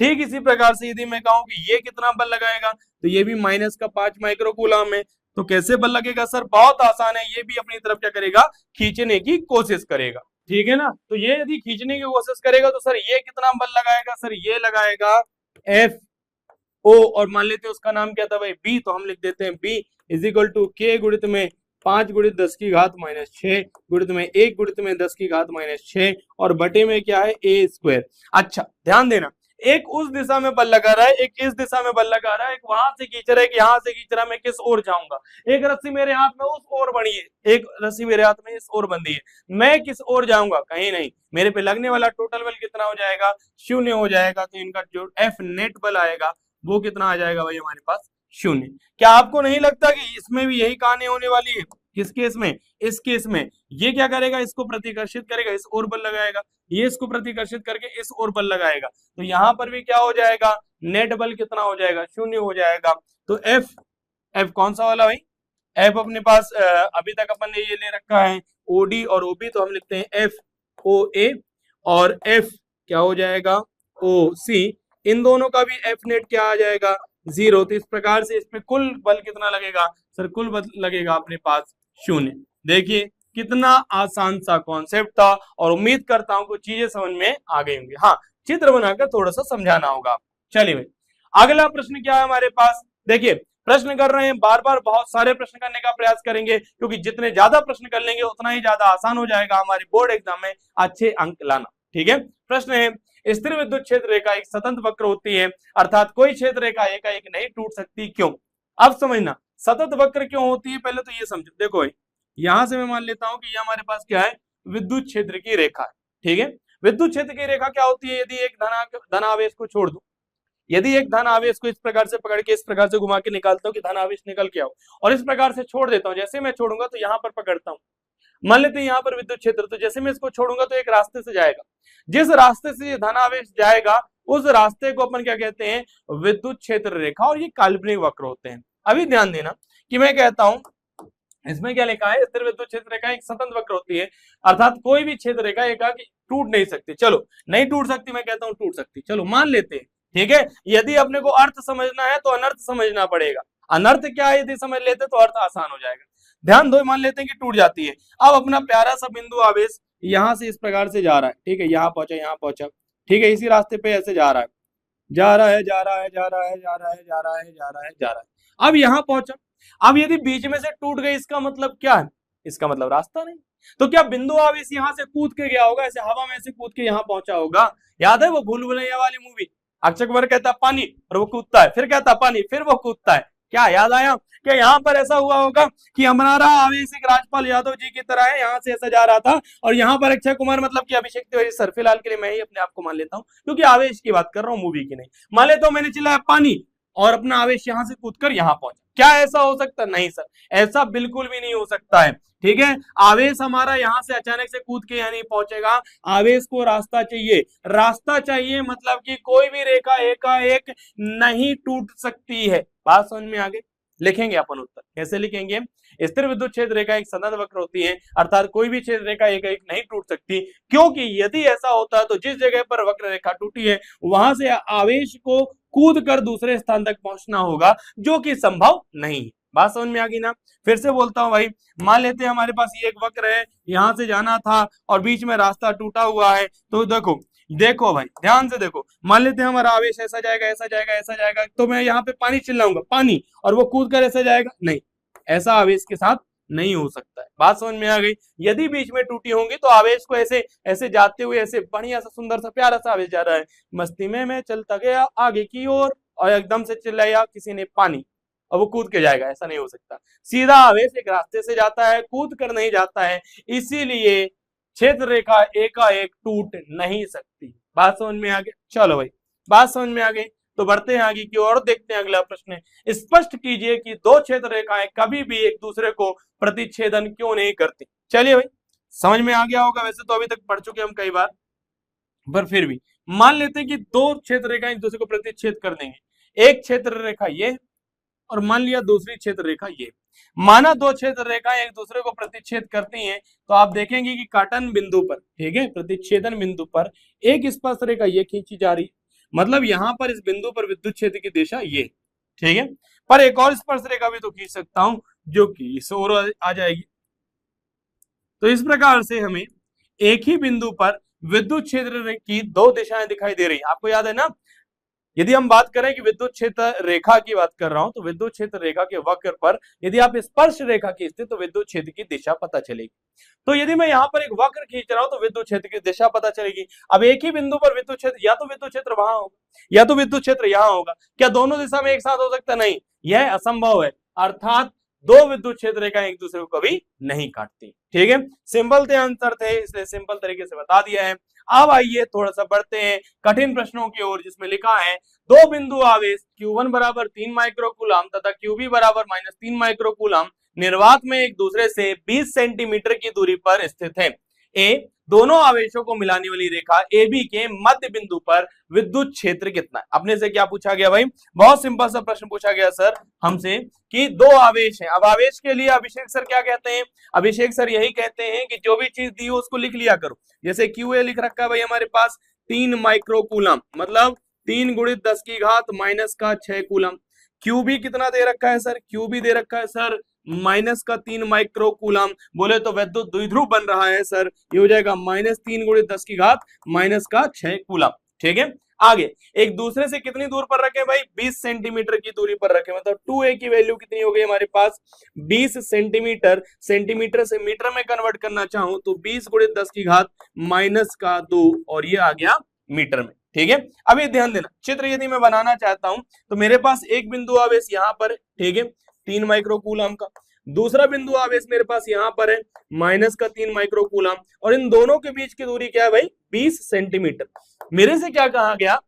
ठीक इसी प्रकार से यदि मैं कहूं कि ये कितना बल लगाएगा तो ये भी माइनस का 5 माइक्रो कूलम है, तो कैसे बल लगेगा? सर बहुत आसान है, ये भी अपनी तरफ क्या करेगा? खींचने की कोशिश करेगा, ठीक है ना। तो ये यदि खींचने की कोशिश करेगा तो सर ये कितना बल लगाएगा? सर ये लगाएगा एफ ओ और मान लेते हैं उसका नाम क्या था भाई? बी, तो हम लिख देते हैं बी इज इक्वल टू के गुणित में 5 गुणित 10 की घात -6 गुणित में 1 गुणित में 10 की घात -6 और बटे में क्या है? ए स्क्वायर। अच्छा ध्यान देना, एक उस दिशा में बल लगा रहा है, एक इस दिशा में बल लगा रहा है, एक वहां से खींच रहा है, एक यहां से खींच रहा है, मैं किस ओर जाऊंगा? एक रस्सी मेरे हाथ में उस ओर बनी है, एक रस्सी मेरे हाथ में इस ओर बंधी है, मैं किस ओर जाऊंगा? कहीं नहीं। मेरे पे लगने वाला टोटल बल कितना हो जाएगा? 0 हो जाएगा। तो इनका जो एफ नेट बल आएगा वो कितना आ जाएगा भाई हमारे पास? 0। क्या आपको नहीं लगता कि इसमें भी यही कहानी होने वाली है? किस केस में? इस केस में ये क्या करेगा? इसको प्रतिकर्षित करेगा, इस ओर बल लगाएगा, ये इसको प्रतिकर्षित करके इस ओर बल लगाएगा, तो यहां पर भी क्या हो जाएगा? नेट बल कितना हो जाएगा? 0 हो जाएगा। तो एफ कौन सा वाला भाई? एफ अपने पास अभी तक अपन ने ये ले रखा है ओडी और ओबी, तो हम लिखते हैं एफ ओ ए और एफ क्या हो जाएगा? ओ सी। इन दोनों का भी एफ नेट क्या आ जाएगा? 0। तो इस प्रकार से इसमें कुल बल कितना लगेगा? सर कुल बल लगेगा अपने पास 0। देखिए कितना आसान सा कॉन्सेप्ट था और उम्मीद करता हूं कुछ चीजें समझ में आ गई होंगी। हाँ, चित्र बनाकर थोड़ा सा समझाना होगा। चलिए भाई अगला प्रश्न क्या है हमारे पास? देखिए प्रश्न कर रहे हैं, बार बार बहुत सारे प्रश्न करने का प्रयास करेंगे क्योंकि जितने ज्यादा प्रश्न कर लेंगे उतना ही ज्यादा आसान हो जाएगा हमारे बोर्ड एग्जाम में अच्छे अंक लाना, ठीक है। प्रश्न है, स्थिर विद्युत क्षेत्र रेखा एक स्वतंत्र वक्र होती है, अर्थात कोई क्षेत्र रेखा एकाएक नहीं टूट सकती, क्यों? अब समझना सतत वक्र क्यों होती है, पहले तो ये समझो। देखो भाई यहां से मैं मान लेता हूं कि ये हमारे पास क्या है? विद्युत क्षेत्र की रेखा है, ठीक है। विद्युत क्षेत्र की रेखा क्या होती है? यदि एक धन आवेश को छोड़ दूं, यदि एक धन आवेश को इस प्रकार से पकड़ के इस प्रकार से घुमा के निकालता हूं कि धन आवेश निकल के आओ और इस प्रकार से छोड़ देता हूं, जैसे मैं छोड़ूंगा तो यहां पर पकड़ता हूं, मान लेते हैं यहाँ पर विद्युत क्षेत्र, तो जैसे मैं इसको छोड़ूंगा तो एक रास्ते से जाएगा, जिस रास्ते से धन आवेश जाएगा उस रास्ते को अपन क्या कहते हैं? विद्युत क्षेत्र रेखा, और ये काल्पनिक वक्र होते हैं। अभी ध्यान देना कि मैं कहता हूं इसमें क्या लिखा है? स्थिर विद्युत क्षेत्र रेखा एक स्वतंत्र वक्र होती है, अर्थात कोई भी क्षेत्र रेखा एकाकी टूट नहीं सकती। चलो नहीं टूट सकती, मैं कहता हूं टूट सकती, चलो मान लेते हैं, ठीक है। यदि अपने को अर्थ समझना है तो अनर्थ समझना पड़ेगा। अनर्थ क्या है यदि समझ लेते तो अर्थ आसान हो जाएगा। ध्यान दो, मान लेते हैं कि टूट जाती है। अब अपना प्यारा सा बिंदु आवेश यहां से इस प्रकार से जा रहा है, ठीक है, यहाँ पहुंचा, यहाँ पहुंचा, ठीक है, इसी रास्ते पे ऐसे जा रहा है, जा रहा है, जा रहा है, जा रहा है, जा रहा है, जा रहा है, जा रहा है, जा रहा है। अब यहां पहुंचा, अब यदि बीच में से टूट गई, इसका मतलब क्या है? इसका मतलब रास्ता नहीं। तो क्या बिंदु आवेश यहां से कूद के गया होगा, ऐसे हवा में से कूद के यहां पहुंचा होगा? याद है वो भूल भुलैया वाली मूवी? अक्षय कुमार कहता पानी और वो कूदता है, फिर कहता पानी, फिर वो कूदता है। क्या याद आया? क्या यहाँ पर ऐसा हुआ होगा कि हमारा आवेश एक राजपाल यादव जी की तरह है, यहाँ से ऐसा जा रहा था, और यहाँ पर अक्षय कुमार मतलब कि अभिषेक तिवारी सर, फिलहाल के लिए मैं ही अपने आप को मान लेता हूँ क्योंकि आवेश की बात कर रहा हूँ, मूवी की नहीं। मान लेता हूँ मैंने चिल्लाया पानी और अपना आवेश यहां से कूदकर यहां पहुंचा। क्या ऐसा हो सकता? नहीं सर, ऐसा बिल्कुल भी नहीं हो सकता है, ठीक है। आवेश हमारा यहां से अचानक से कूद के यहां नहीं पहुंचेगा, आवेश को रास्ता चाहिए। रास्ता चाहिए मतलब कि कोई भी रेखा एकाएक नहीं टूट सकती है। बात समझ में आ गई? लिखेंगे अपन उत्तर, कैसे लिखेंगे? स्थिर विद्युत क्षेत्र रेखा एक सतत वक्र होती है, अर्थात कोई भी क्षेत्र रेखा एकाएक नहीं टूट सकती, क्योंकि यदि ऐसा होता तो जिस जगह पर वक्र रेखा टूटी है वहां से आवेश को कूद कर दूसरे स्थान तक पहुंचना होगा, जो कि संभव नहीं है। बात समझ में आ गई ना? फिर से बोलता हूं भाई, मान लेते हैं हमारे पास ये एक वक्र है, यहां से जाना था और बीच में रास्ता टूटा हुआ है, तो देखो भाई ध्यान से देखो, मान लेते हैं हमारा आवेश ऐसा जाएगा, ऐसा जाएगा, ऐसा जाएगा, तो मैं यहाँ पे पानी चिल्लाऊंगा पानी, और वो कूद कर ऐसा जाएगा? नहीं, ऐसा आवेश के साथ नहीं हो सकता है। बात समझ में आ गई? यदि बीच में टूटी होंगी तो आवेश को ऐसे ऐसे जाते हुए ऐसे बढ़िया सा सुंदर सा प्यारा सा आवेश जा रहा है, मस्ती में मैं चलता गया आगे की ओर, और एकदम से चिल्लाया किसी ने पानी, और वो कूद के जाएगा, ऐसा नहीं हो सकता। सीधा आवेश एक रास्ते से जाता है, कूद कर नहीं जाता है। इसीलिए क्षेत्र रेखा एकाएक टूट नहीं सकती। बात समझ में आ गई? चलो भाई, बात समझ में आ गई तो बढ़ते हैं आगे की और देखते हैं अगला प्रश्न। स्पष्ट कीजिए कि दो क्षेत्र रेखाएं कभी भी एक दूसरे को प्रतिच्छेदन क्यों नहीं करती। चलिए भाई, समझ में आ गया होगा, वैसे तो अभी तक पढ़ चुके हम कई बार, पर फिर भी मान लेते हैं कि दो क्षेत्र रेखाएं एक दूसरे को प्रतिच्छेद कर देंगे। एक क्षेत्र रेखा ये और मान लिया दूसरी क्षेत्र रेखा ये। माना दो क्षेत्र रेखाएं एक दूसरे को प्रतिच्छेद करती हैं तो आप देखेंगे कि काटन बिंदु पर, ठीक है, प्रतिच्छेदन बिंदु पर एक स्पर्श रेखा ये खींची जा रही है, मतलब यहां पर इस बिंदु पर विद्युत क्षेत्र की दिशा ये, ठीक है। पर एक और स्पर्श रेखा भी तो खींच सकता हूं जो कि इस ओर आ जाएगी। तो इस प्रकार से हमें एक ही बिंदु पर विद्युत क्षेत्र की दो दिशाएं दिखाई दे रही है। आपको याद है ना, यदि हम बात करें कि विद्युत क्षेत्र रेखा की बात कर रहा हूं तो विद्युत क्षेत्र रेखा के वक्र पर यदि आप स्पर्श रेखा खींचते तो विद्युत क्षेत्र की दिशा पता चलेगी। तो यदि मैं यहाँ पर एक वक्र खींच रहा हूं तो विद्युत क्षेत्र की दिशा पता चलेगी। अब एक ही बिंदु पर विद्युत क्षेत्र, या तो विद्युत क्षेत्र वहां होगा या तो विद्युत क्षेत्र यहाँ होगा। क्या दोनों दिशा में एक साथ हो सकता? नहीं, यह असंभव है। अर्थात दो विद्युत क्षेत्र रेखाएं एक दूसरे को कभी नहीं काटती। ठीक है, सिंपल थे, आंसर थे, इसलिए सिंपल तरीके से बता दिया है। अब आइए थोड़ा सा बढ़ते हैं कठिन प्रश्नों की ओर, जिसमें लिखा है दो बिंदु आवेश Q1 बराबर 3 माइक्रोकूलम तथा QB बराबर -3 माइक्रोकूलम निर्वात में एक दूसरे से 20 सेंटीमीटर की दूरी पर स्थित है। ए, दोनों आवेशों को मिलाने वाली रेखा AB के मध्य बिंदु पर विद्युत क्षेत्र कितना है। अपने से क्या पूछा गया भाई? बहुत सिंपल सा प्रश्न पूछा गया सर हमसे कि दो आवेश हैं। अब आवेश के लिए अभिषेक सर क्या कहते हैं? अभिषेक सर यही कहते हैं कि जो भी चीज दी हो उसको लिख लिया करो। जैसे QA लिख रखा है भाई हमारे पास 3 माइक्रोकूलम, मतलब 3 गुणित 10 की घात -6 कूलम। QB कितना दे रखा है सर? QB दे रखा है सर -3 माइक्रोकूलम। बोले तो विद्युत द्विध्रुव बन रहा है सर, ये हो जाएगा -3 गुणित 10 की घात -6 कूलम। ठीक है, आगे एक दूसरे से कितनी दूर पर रखे भाई? 20 सेंटीमीटर की दूरी पर रखे, मतलब 2a की वैल्यू कितनी हो गई हमारे पास? 20 सेंटीमीटर। सेंटीमीटर से मीटर में कन्वर्ट करना चाहूं तो 20 गुणित 10 की घात -2 और ये आ गया मीटर में। ठीक है, अभी ध्यान देना, चित्र यदि मैं बनाना चाहता हूं तो मेरे पास एक बिंदु आवेश यहाँ पर, ठीक है, 3 माइक्रोकूलम का, दूसरा बिंदु आवेश मेरे पास यहाँ पर है -3 माइक्रोकूलम, और इन दोनों के बीच की दूरी क्या है भाई? 20 सेंटीमीटर। मेरे से क्या कहा गया?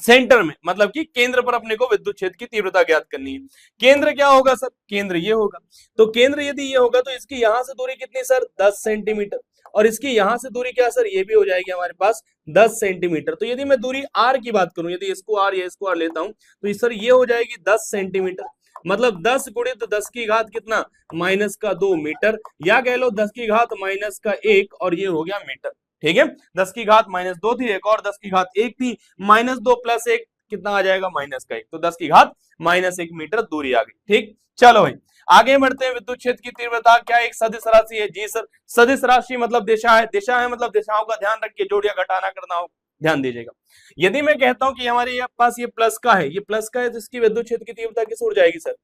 सेंटर में, मतलब कि केंद्र पर अपने को विद्युत क्षेत्र की तीव्रता ज्ञात करनी है। केंद्र क्या होगा सर? केंद्र ये होगा। तो केंद्र यदि ये होगा तो इसकी यहां से दूरी कितनी सर? 10 सेंटीमीटर, और इसकी यहां से दूरी क्या सर? ये भी हो जाएगी हमारे पास 10 सेंटीमीटर। तो यदि मैं दूरी r की बात करूं, यदि इसको r या इसको r लेता हूं तो सर ये हो जाएगी 10 सेंटीमीटर, मतलब 10 गुणित 10 की घात कितना? -2 मीटर, या कह लो 10 की घात -1, और ये हो गया मीटर। ठीक है, 10 की घात -2 थी, एक और 10 की घात 1 थी, -2 + 1 कितना आ जाएगा? -1, तो 10 की घात -1 मीटर दूरी आ गई। ठीक, चलो भाई आगे बढ़ते हैं। विद्युत क्षेत्र की तीव्रता क्या एक सदिश राशि है? जी सर, सदिश राशि मतलब दिशा है। दिशा है मतलब दिशाओं का ध्यान रखिए, जोड़िया घटाना करना हो ध्यान दीजिएगा। यदि मैं कहता हूं कि हमारे पास ये प्लस का है, ये प्लस का है, तो इसकी विद्युत क्षेत्र की तीव्रता किस ओर जाएगी सर?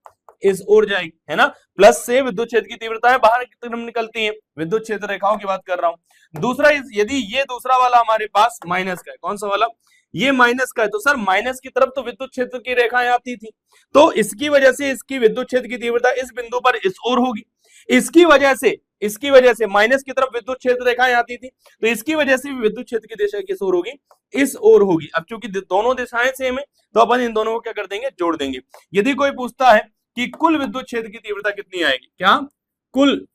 इस ओर जाएगी, है ना। प्लस से विद्युत क्षेत्र की तीव्रताएं बाहर की तरफ निकलती हैं, विद्युत क्षेत्र रेखाओं की बात कर रहा हूं। दूसरा, यदि ये दूसरा वाला हमारे पास माइनस का है, कौन सा वाला? ये माइनस का है, तो सर माइनस की तरफ तो विद्युत क्षेत्र की रेखाएं आती थी, तो इसकी वजह से इसकी विद्युत क्षेत्र की तीव्रता इस बिंदु पर इस ओर होगी। इसकी वजह से माइनस की तरफ विद्युत क्षेत्र रेखाएं आती थी, तो इसकी वजह से विद्युत क्षेत्र की दिशा किस ओर होगी? इस ओर होगी। अब चूंकि दोनों दिशाएं सेम है तो अपन इन दोनों को क्या कर देंगे? जोड़ देंगे। यदि कोई पूछता है कि कुल विद्युत क्षेत्र की तीव्रता कितनी आएगी, क्या कुल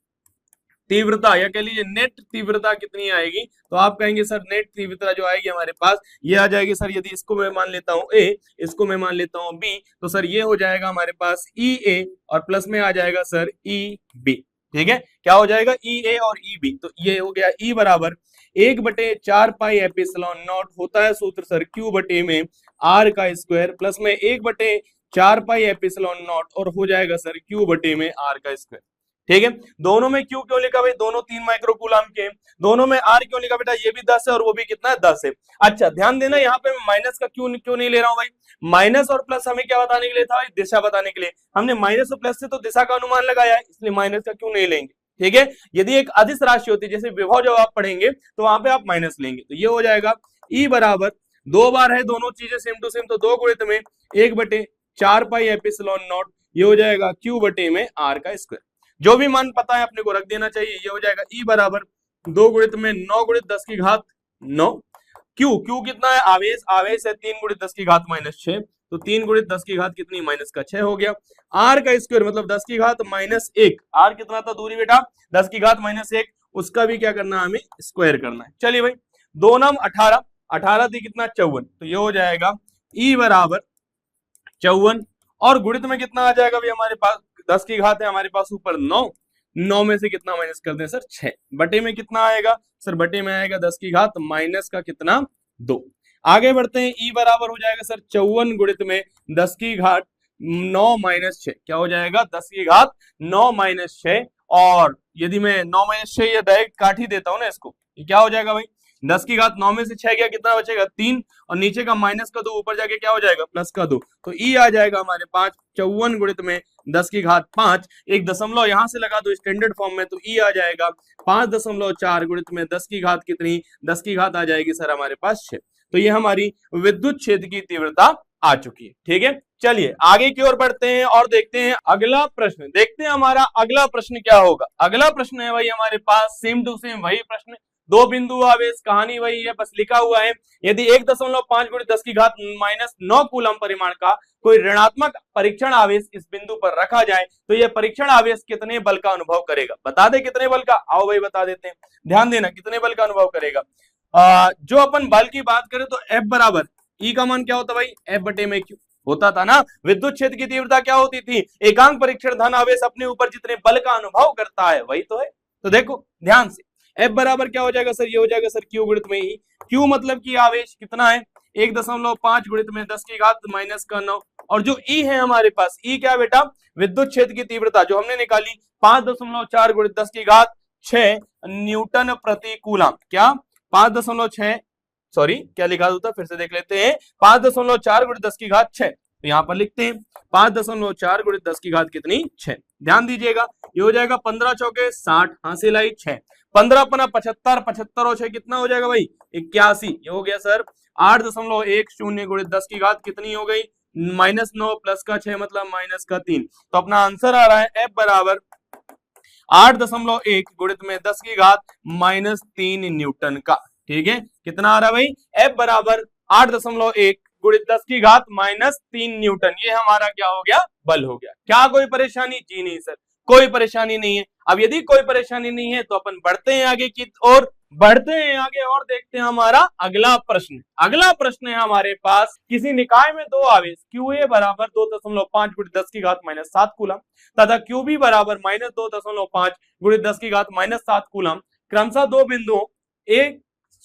तीव्रता या कह लीजिए नेट तीव्रता कितनी आएगी, तो आप कहेंगे सर नेट तीव्रता जो आएगी हमारे पास ये आ जाएगी सर, यदि इसको मैं मान लेता हूं ए, इसको मैं मान लेता हूं बी, तो सर ये हो जाएगा हमारे पास ई ए और प्लस में आ जाएगा सर ई बी। ठीक है, क्या हो जाएगा? ई ए और ई बी। तो ये हो गया ई बराबर 1/4 पाई एप्सिलॉन नॉट, होता है सूत्र सर क्यू बटे में आर का स्क्वायर, प्लस में 1/4 पाई एप्सिलॉन नॉट, और हो जाएगा सर क्यू बटे में आर का स्क्वायर। ठीक है, दोनों में क्यू क्यों लिखा भाई? दोनों 3 माइक्रोकूलम के। दोनों में आर क्यों लिखा बेटा? ये भी 10 है और वो भी कितना है? 10 है। अच्छा ध्यान देना, यहाँ पे मैं माइनस का क्यों नहीं ले रहा हूं भाई? माइनस और प्लस हमें क्या बताने के लिए था भाई? दिशा बताने के लिए। हमने माइनस और प्लस से तो दिशा का अनुमान लगाया है, इसलिए माइनस का क्यों नहीं लेंगे। ठीक है, यदि एक अदिश राशि होती, जैसे विभव जब आप पढ़ेंगे तो वहां पे आप माइनस लेंगे, तो ये हो जाएगा ई बराबर 2 बार है, दोनों चीजें सेम टू सेम, तो 2 गुणित में 1/4 पाई एप्सिलॉन नॉट, ये हो जाएगा क्यू बटे में आर का स्क्वायर। जो भी मान पता है अपने को रख देना चाहिए, ये हो जाएगा ई बराबर 2 गुणित में 9 गुणित 10 की घात 9। क्यू कितना है, आवेश, आवेश है 3 गुणित 10 की घात -6, तो 3 गुणित 10 की घात कितनी, -6 हो गया। आर का स्क्वायर मतलब 10 की घात -1, आर कितना था दूरी बेटा, 10 की घात -1, उसका भी क्या करना है, हमें स्क्वायर करना है। चलिए भाई, 2 नाम 18, 18 थी कितना 54, तो ये हो जाएगा ई बराबर 54, और गुणित में कितना आ जाएगा भाई हमारे पास, 10 की घात है हमारे पास ऊपर 9, 9 में से कितना माइनस कर दें सर, 6, बटे में कितना आएगा सर, बटे में आएगा 10 की घात माइनस का कितना 2। आगे बढ़ते हैं, ई बराबर हो जाएगा सर 54 गुणित में 10 की घात 9 - 6, क्या हो जाएगा 10 की घात 9 - 6, और यदि मैं 9 - 6 ये डायरेक्ट काट ही देता हूं ना इसको, ये क्या हो जाएगा भाई, 10 की घात 9 में से 6 गया, कितना बचेगा 3, और नीचे का माइनस का 2 ऊपर जाके क्या हो जाएगा प्लस का 2, तो ई आ जाएगा हमारे पास 54 गुणित में 10 की घात 5, एक दशमलव यहां से लगा दो स्टैंडर्ड फॉर्म में, तो ई आ जाएगा 5.4 गुणित में 10 की घात कितनी, 10 की घात आ जाएगी सर हमारे पास 6। तो ये हमारी विद्युत क्षेत्र की तीव्रता आ चुकी है। ठीक है, चलिए आगे की ओर बढ़ते हैं और देखते हैं अगला प्रश्न। देखते हैं हमारा अगला प्रश्न क्या होगा। अगला प्रश्न है भाई हमारे पास सेम टू सेम वही प्रश्न, 2 बिंदु आवेश, कहानी वही है, बस लिखा हुआ है यदि 1.5 गुणित 10 की घात -9 कूलम परिमाण का कोई ऋणात्मक परीक्षण आवेश इस बिंदु पर रखा जाए तो यह परीक्षण आवेश कितने बल का अनुभव करेगा। बता दे कितने बल का, आओ भाई बता देते हैं, ध्यान देना, कितने बल का अनुभव करेगा। जो अपन बल की बात करें तो F बराबर E का मान क्या होता भाई, F बटे में Q होता था ना। विद्युत क्षेत्र की तीव्रता क्या होती थी, एकांक परीक्षण धन आवेश अपने ऊपर जितने बल का अनुभव करता है वही तो है। तो देखो ध्यान से, F बराबर क्या हो जाएगा सर, ये हो जाएगा सर Q गुणित में E। Q मतलब कि आवेश कितना है, 1.5 गुणित में 10 की घात -9, और जो E है हमारे पास, E क्या बेटा, विद्युत क्षेत्र की तीव्रता जो हमने निकाली 5.4 गुणित 10 की घात 6 न्यूटन प्रति कूलम। क्या 5.6, सॉरी क्या लिखा होता, फिर से देख लेते हैं, 5.4 गुणित 10 की घात 6, तो यहां पर लिखते हैं 5.4 गुणित 10 की घात कितनी 6। ध्यान दीजिएगा, ये हो जाएगा 15 चौके 60, हासिल आई 6, 15 अपना 75, 75 और 6 कितना हो जाएगा भाई 81, ये हो गया सर 8.10 गुणित 10 की घात कितनी हो गई -9 प्लस का 6 मतलब माइनस का 3। तो अपना आंसर आ रहा है F बराबर 8.1 गुणित में 10 की घात -3 न्यूटन का। ठीक है, कितना आ रहा है भाई, F बराबर 8.1 गुणित 10 की घात -3 न्यूटन, ये हमारा क्या हो गया, बल हो गया। क्या कोई परेशानी, जी नहीं सर, कोई परेशानी नहीं है। अब यदि कोई परेशानी नहीं है तो अपन बढ़ते हैं आगे की ओर, बढ़ते हैं आगे और देखते हैं हमारा अगला प्रश्न। अगला प्रश्न है हमारे पास, किसी निकाय में दो आवेश QA बराबर 2.5 गुणित 10 की घात -7 कूलम तथा QB बराबर -2.5 गुणित 10 की घात -7 कूलम क्रमशः दो बिंदुओं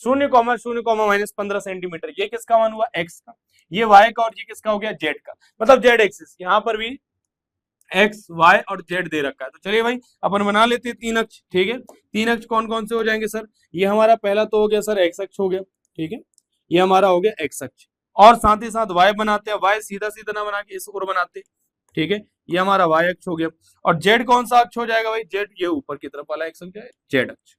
0,0,-15 सेंटीमीटर, ये किसका मान हुआ, x का, ये y का, और ये किसका हो गया, z का, मतलब z एक्सिस, यहाँ पर भी x, y और z दे रखा है। तो चलिए भाई अपन बना लेते हैं 3 अक्ष। ठीक है, 3 अक्ष कौन कौन से हो जाएंगे सर, ये हमारा पहला तो हो गया सर x अक्ष हो गया, ठीक है, ये हमारा हो गया x अक्ष, और साथ ही साथ y बनाते हैं, y सीधा सीधा ना बना के इस ओर बनाते हैं। ठीक है, ये हमारा y अक्ष हो गया, और z कौन सा अक्ष हो जाएगा भाई, z ये ऊपर की तरफ वाला x अक्ष है, z अक्ष।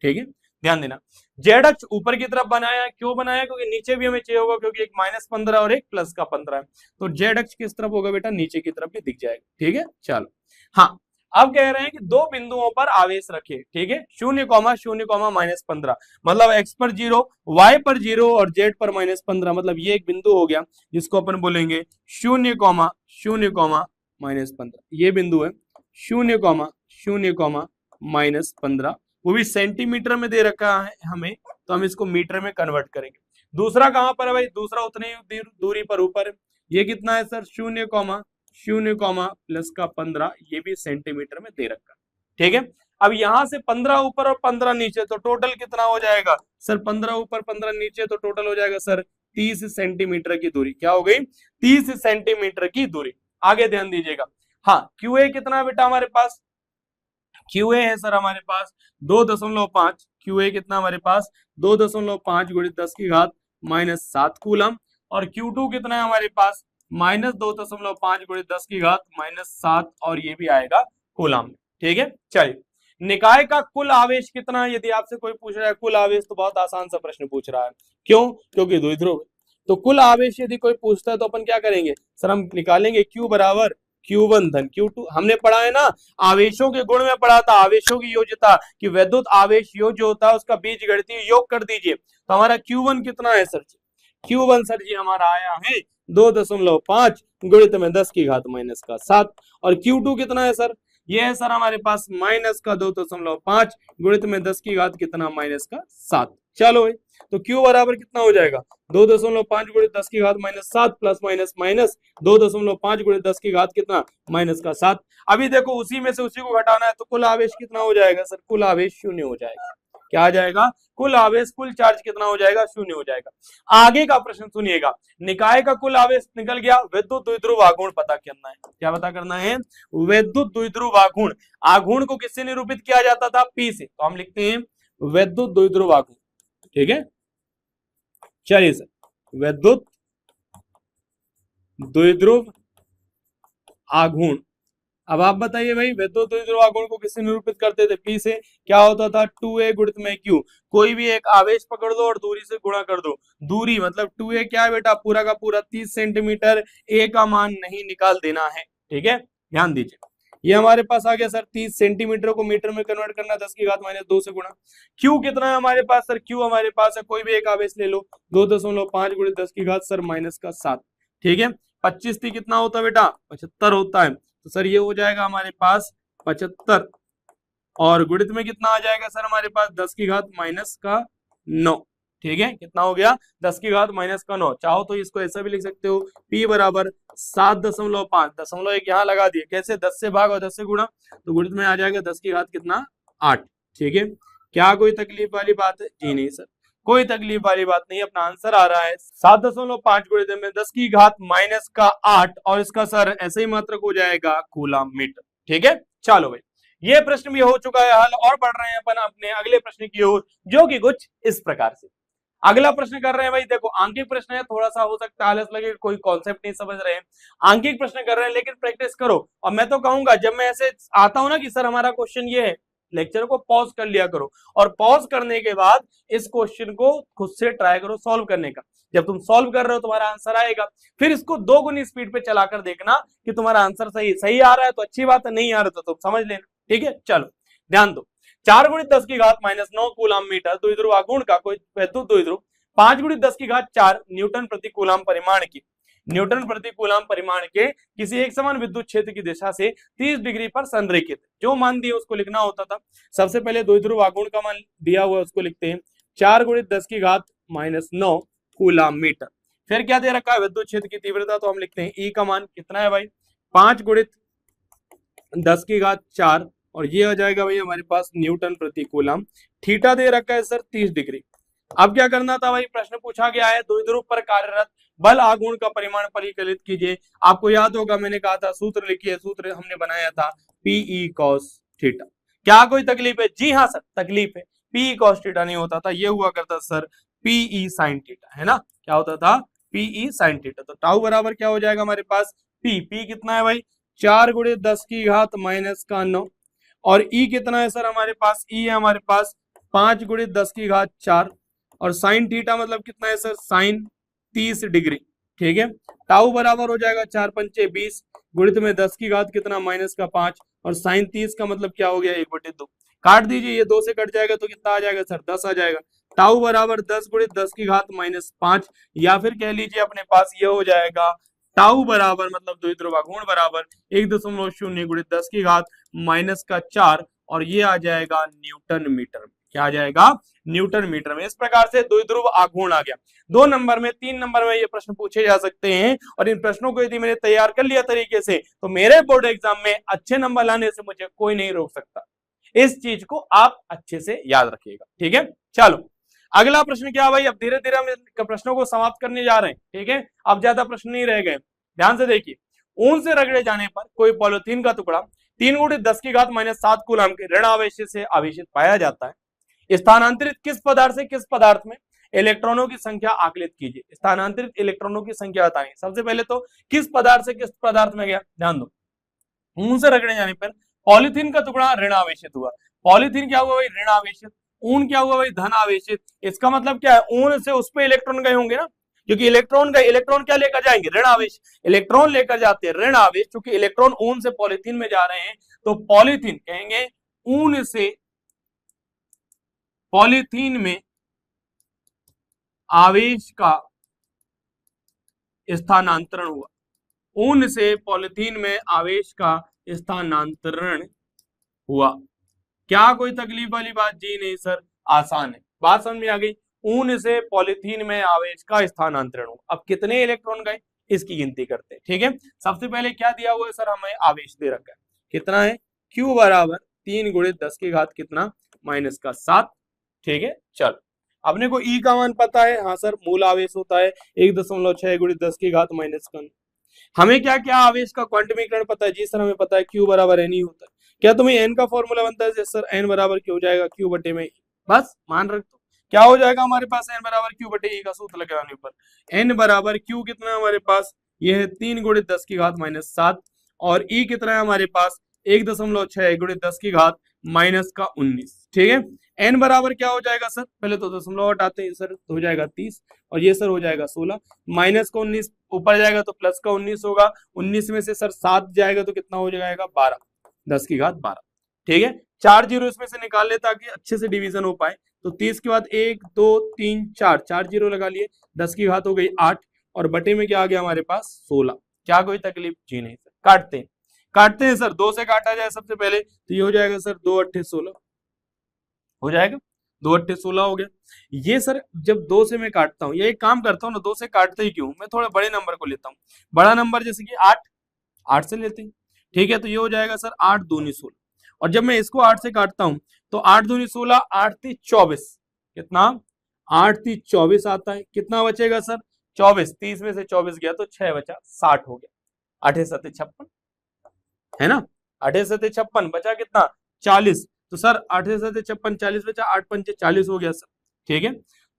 ठीक है, ध्यान देना, जेड अक्ष ऊपर की तरफ बनाया है, क्यों बनाया, क्योंकि नीचे भी हमें चाहिए होगा, क्योंकि एक -15 और एक प्लस का 15 है, तो जेड अक्ष किस तरफ होगा बेटा, नीचे की तरफ भी दिख जाएगा। ठीक है, चलो हाँ, अब कह रहे हैं कि दो बिंदुओं पर आवेश रखे। ठीक है, 0,0, -15 मतलब x पर 0, y पर 0 और z पर -15, मतलब ये एक बिंदु हो गया जिसको अपन बोलेंगे 0,0, -15, ये बिंदु है 0,0, -15, वो भी सेंटीमीटर में दे रखा है हमें, तो हम इसको मीटर में कन्वर्ट करेंगे। दूसरा कहां पर है भाई, दूसरा उतनी दूरी पर ऊपर है, ये कितना है सर 0,0, प्लस का 15, ये भी सेंटीमीटर में दे रखा है। ठीक है, अब यहां से 15 ऊपर और 15 नीचे, तो टोटल कितना हो जाएगा सर, 15 ऊपर 15 नीचे, तो टोटल हो जाएगा सर 30 सेंटीमीटर की दूरी। क्या हो गई, 30 सेंटीमीटर की दूरी। आगे ध्यान दीजिएगा, हाँ QA कितना बेटा हमारे पास, QA है सर हमारे पास 2.5, QA कितना हमारे पास 2.5 गुणित 10 की घात -7 कूलम, और Q2 कितना है हमारे पास -2.5 गुणित 10 की घात -7, और ये भी आएगा कूलम में। ठीक है, चलिए निकाय का कुल आवेश कितना है, यदि आपसे कोई पूछ रहा है कुल आवेश, तो बहुत आसान सा प्रश्न पूछ रहा है, क्यों, क्योंकि द्विध्रुव। तो कुल आवेश यदि कोई पूछता है तो अपन क्या करेंगे सर, हम निकालेंगे Q बराबर Q1 धन Q2। हमने पढ़ा है ना, आवेशों के गुण में पढ़ा था, आवेशों की योज्यता कि वैद्युत आवेश योग जो होता है उसका बीजगणितीय योग कर दीजिए। तो हमारा Q1 कितना है सर जी? Q1 सर जी हमारा आया है 2.5 गुणित में 10 की घात माइनस का 7। और Q2 कितना है सर? ये है सर हमारे पास माइनस का 2.5 गुणित में 10 की घात कितना माइनस का 7। चलो भाई, तो Q बराबर कितना हो जाएगा? 2.5 गुणित 10 की घात माइनस 7 प्लस माइनस माइनस 2.5 गुणित 10 की घात कितना माइनस का 7। अभी देखो उसी में से उसी को घटाना है, तो कुल आवेश कितना हो जाएगा सर? कुल आवेश 0 हो जाएगा। क्या आ जाएगा? कुल आवेश, कुल चार्ज कितना हो जाएगा? 0 हो जाएगा। आगे का प्रश्न सुनिएगा, निकाय का कुल आवेश निकल गया, विद्युत द्विध्रुव आघूर्ण पता करना है। क्या पता करना है? विद्युत द्विध्रुव आघूर्ण। आघूर्ण को किससे निरूपित किया जाता था? P से, तो हम लिखते हैं विद्युत द्विध्रुव आघूर्ण। ठीक है, चलिए सर, विद्युत द्विध्रुव आघूर्ण। अब आप बताइए भाई, विद्युत द्विध्रुव आघूर्ण को किससे निरूपित करते थे? P से। क्या होता था? 2a गुणित में Q। कोई भी एक आवेश पकड़ दो और दूरी से गुणा कर दो। दूरी मतलब 2a क्या है बेटा? पूरा का पूरा 30 सेंटीमीटर। a का मान नहीं निकाल देना है। ठीक है, ध्यान दीजिए। ये हमारे पास आ गया सर 30 सेंटीमीटर को मीटर में कन्वर्ट करना, 10 की घात माइनस 2 से गुणा। Q कितना है हमारे पास सर? Q हमारे पास है, कोई भी एक आवेश ले लो, 2.5 गुणित 10 की घात सर माइनस का 7। ठीक है, 25 थी कितना होता है बेटा? 75 होता है। तो सर ये हो जाएगा हमारे पास 75, और गुणित में कितना आ जाएगा सर हमारे पास? 10 की घात माइनस का 9। ठीक है, कितना हो गया? 10 की घात माइनस का 9। चाहो तो इसको ऐसा भी लिख सकते हो, P बराबर 7.5, दशमलव एक यहाँ लगा दिए। कैसे? 10 से भाग और 10 से गुणा, तो गुणित में आ जाएगा 10 की घात कितना? 8। ठीक है, क्या कोई तकलीफ वाली बात है? जी नहीं सर, कोई तकलीफ वाली बात नहीं। अपना आंसर आ रहा है 7.5 गुणित में 10 की घात माइनस का 8, और इसका सर ऐसे ही मात्रक हो जाएगा कूलम मीटर। ठीक है, चलो भाई, ये प्रश्न भी हो चुका है हल, और बढ़ रहे हैं अपन अपने अगले प्रश्न की ओर, जो कि कुछ इस प्रकार से। अगला प्रश्न कर रहे हैं भाई, देखो आंकिक प्रश्न है, थोड़ा सा हो सकता है आलस लगे, कोई कॉन्सेप्ट नहीं समझ रहे हैं। आंकिक प्रश्न कर रहे हैं, लेकिन प्रैक्टिस करो। और मैं तो कहूंगा, जब मैं ऐसे आता हूं ना कि सर हमारा क्वेश्चन ये है, लेक्चर को पॉज कर लिया करो, और पॉज करने के बाद इस क्वेश्चन को खुद से ट्राई करो सॉल्व करने का। जब तुम सॉल्व कर रहे हो तुम्हारा आंसर आएगा, फिर इसको 2 गुनी स्पीड पे चलाकर देखना कि तुम्हारा आंसर सही आ रहा है तो अच्छी बात है, नहीं आ रहा तो तुम समझ लेना। ठीक है, चलो ध्यान दो। 4 गुणित 10 की घात माइनस 9 कूलम मीटर द्विध्रुव आघूर्ण का कोई विद्युत द्विध्रुव 5 गुणित 10 की घात 4 न्यूटन प्रति कूलम परिमाण की, न्यूटन प्रति कूलम परिमाण के किसी एक समान विद्युत क्षेत्र की दिशा से 30 डिग्री पर संरेखित। जो मान दिए उसको लिखना होता था। सबसे पहले द्विध्रुव आघूर्ण का मान दिया हुआ है उसको लिखते हैं 4 गुणित 10 की घात माइनस 9 कूलम मीटर। फिर क्या दे रखा है? विद्युत क्षेत्र की तीव्रता, तो हम लिखते हैं E का मान कितना है भाई? 5 गुणित 10 की घात 4, और ये आ जाएगा भाई हमारे पास न्यूटन प्रति कूलम। थीटा दे रखा है सर 30 डिग्री। अब क्या करना था भाई? प्रश्न पूछा गया है द्विध्रुव पर कार्यरत बल आघूर्ण का परिमाण परिकलित कीजिए। आपको याद होगा मैंने कहा था सूत्र लिखिए, सूत्र हमने बनाया था Pe cos थीटा। क्या कोई तकलीफ है? जी हाँ सर, तकलीफ है। Pe cos थीटा नहीं होता था, ये हुआ करता सर Pe sin थीटा, है ना? क्या होता था? Pe sin theta. तो टाउ बराबर क्या हो जाएगा हमारे पास? P कितना है भाई? 4 गुणित 10 की घात माइनस का 9, और E कितना है सर हमारे पास? E है हमारे पास 5 गुणित 10 की घात 4, और साइन थीटा मतलब कितना है सर? Sign 30 degree. ठीक है, टाउ बराबर हो जाएगा 4 पंचे 20 गुणित में 10 की घात कितना माइनस का 5, और साइन 30 का मतलब क्या हो गया? 1/2। काट दीजिए, ये 2 से कट जाएगा तो कितना आ जाएगा सर? 10 आ जाएगा। टाउ बराबर 10 गुणित 10 की घात माइनस 5, या फिर कह लीजिए अपने पास ये हो जाएगा टाउ बराबर मतलब द्विध्रुव आघूर्ण बराबर 1.0 गुणित 10 की घात माइनस का 4, और ये आ जाएगा न्यूटन मीटर। क्या आ जाएगा? न्यूटन मीटर में। इस प्रकार से द्विध्रुव आघूर्ण आ गया। 2 नंबर में, 3 नंबर में ये प्रश्न पूछे जा सकते हैं, और इन प्रश्नों को यदि मैंने तैयार कर लिया तरीके से, तो मेरे बोर्ड एग्जाम में अच्छे नंबर लाने से मुझे कोई नहीं रोक सकता। इस चीज को आप अच्छे से याद रखिएगा। ठीक है, चलो अगला प्रश्न क्या भाई? अब धीरे धीरे हम प्रश्नों को समाप्त करने जा रहे हैं। ठीक है, अब ज्यादा प्रश्न नहीं रह गए, ध्यान से देखिए। ऊन से रगड़े जाने पर कोई पॉलिथीन का टुकड़ा 3 गुणित 10 की घात माइनस 7 कूलम के ऋण आवेश से आवेशित पाया जाता है। स्थानांतरित किस पदार्थ से किस पदार्थ में इलेक्ट्रॉनों की संख्या आकलित कीजिए। स्थानांतरित इलेक्ट्रॉनों की संख्या बताएं। सबसे पहले तो किस पदार्थ से किस पदार्थ में गया, ध्यान दो। ऊन से रगड़े जाने पर पॉलिथीन का टुकड़ा ऋण आवेशित हुआ। पॉलिथीन क्या हुआ भाई? ऋण आवेशित। ऊन क्या हुआ भाई? धन आवेशित। इसका मतलब क्या है? ऊन से उस पे इलेक्ट्रॉन गए होंगे ना, क्योंकि इलेक्ट्रॉन क्या लेकर जाएंगे, ऋण आवेश, इलेक्ट्रॉन लेकर जाते हैं ऋण आवेश। क्योंकि इलेक्ट्रॉन ऊन से पॉलीथीन में जा रहे हैं तो पॉलीथीन कहेंगे ऊन से पॉलीथीन में आवेश का स्थानांतरण हुआ, ऊन से पॉलीथीन में आवेश का स्थानांतरण हुआ। क्या कोई तकलीफ वाली बात? जी नहीं सर, आसान है, बात समझ में आ गई। ऊन से पॉलीथीन में आवेश का स्थानांतरण हुआ। अब कितने इलेक्ट्रॉन गए इसकी गिनती करते हैं, ठीक है। सबसे पहले क्या दिया हुआ है सर, हमें आवेश दे रखा है, कितना है, Q बराबर 3 × 10 की घात कितना, -7, ठीक है। चलो अपने को E का मान पता है, हाँ सर, मूल आवेश होता है 1.6 × 10 की घात -1। हमें क्या क्या आवेश का क्वांटमीकरण पता है? जी सर हमें पता है Q बराबर N ही होता है। क्या तुम्हें N का फॉर्मूला बनता है? सर N बराबर क्या हो जाएगा, Q बटे में, बस मान रख दो। क्या हो जाएगा हमारे पास, N बराबर Q बटे E का सूत्र लगाने पर N बराबर Q कितना है हमारे पास, ये है 3 × 10 की घात -7 और E कितना है हमारे पास 1.6 × 10 की घात -19, ठीक है। N बराबर क्या हो जाएगा सर, पहले तो दशमलव हटाते हैं सर, तो हो जाएगा 30 और ये सर हो जाएगा 16, माइनस का 19 ऊपर जाएगा तो प्लस का 19 होगा, 19 में से सर 7 जाएगा तो कितना हो जाएगा 12, 10 की घात 12, ठीक है। 4 जीरो इसमें से निकाल ले ताकि अच्छे से डिवीजन हो पाए। तो 30 के बाद 1 2 3 4, 4 जीरो लगा लिए, 10 की घात हो गई 8 और बटे में क्या आ गया हमारे पास 16। क्या कोई तकलीफ? जी नहीं सर। काटते हैं सर, 2 से काटा जाए सबसे पहले तो ये हो जाएगा सर 2 8 16 हो जाएगा, 2 8 16 हो गया। ये सर जब 2 से मैं काटता हूँ, ये एक काम करता हूँ ना, 2 से काटते ही क्यों, मैं थोड़ा बड़े नंबर को लेता हूँ, बड़ा नंबर जैसे कि 8 से लेते हैं, ठीक है। तो ये हो जाएगा सर 8 दूनी 16 और जब मैं इसको 8 से काटता हूं तो 8 दूनी 16, 8 3 24, कितना 8 3 24 आता है, कितना बचेगा सर 24, 30 में से 24 गया तो 6 बचा, 60 हो गया, 8 7 56 है ना, 8 7 56 बचा कितना 40, तो सर 8 7 56 40 बचा, 8 5 40 हो गया सर, ठीक है।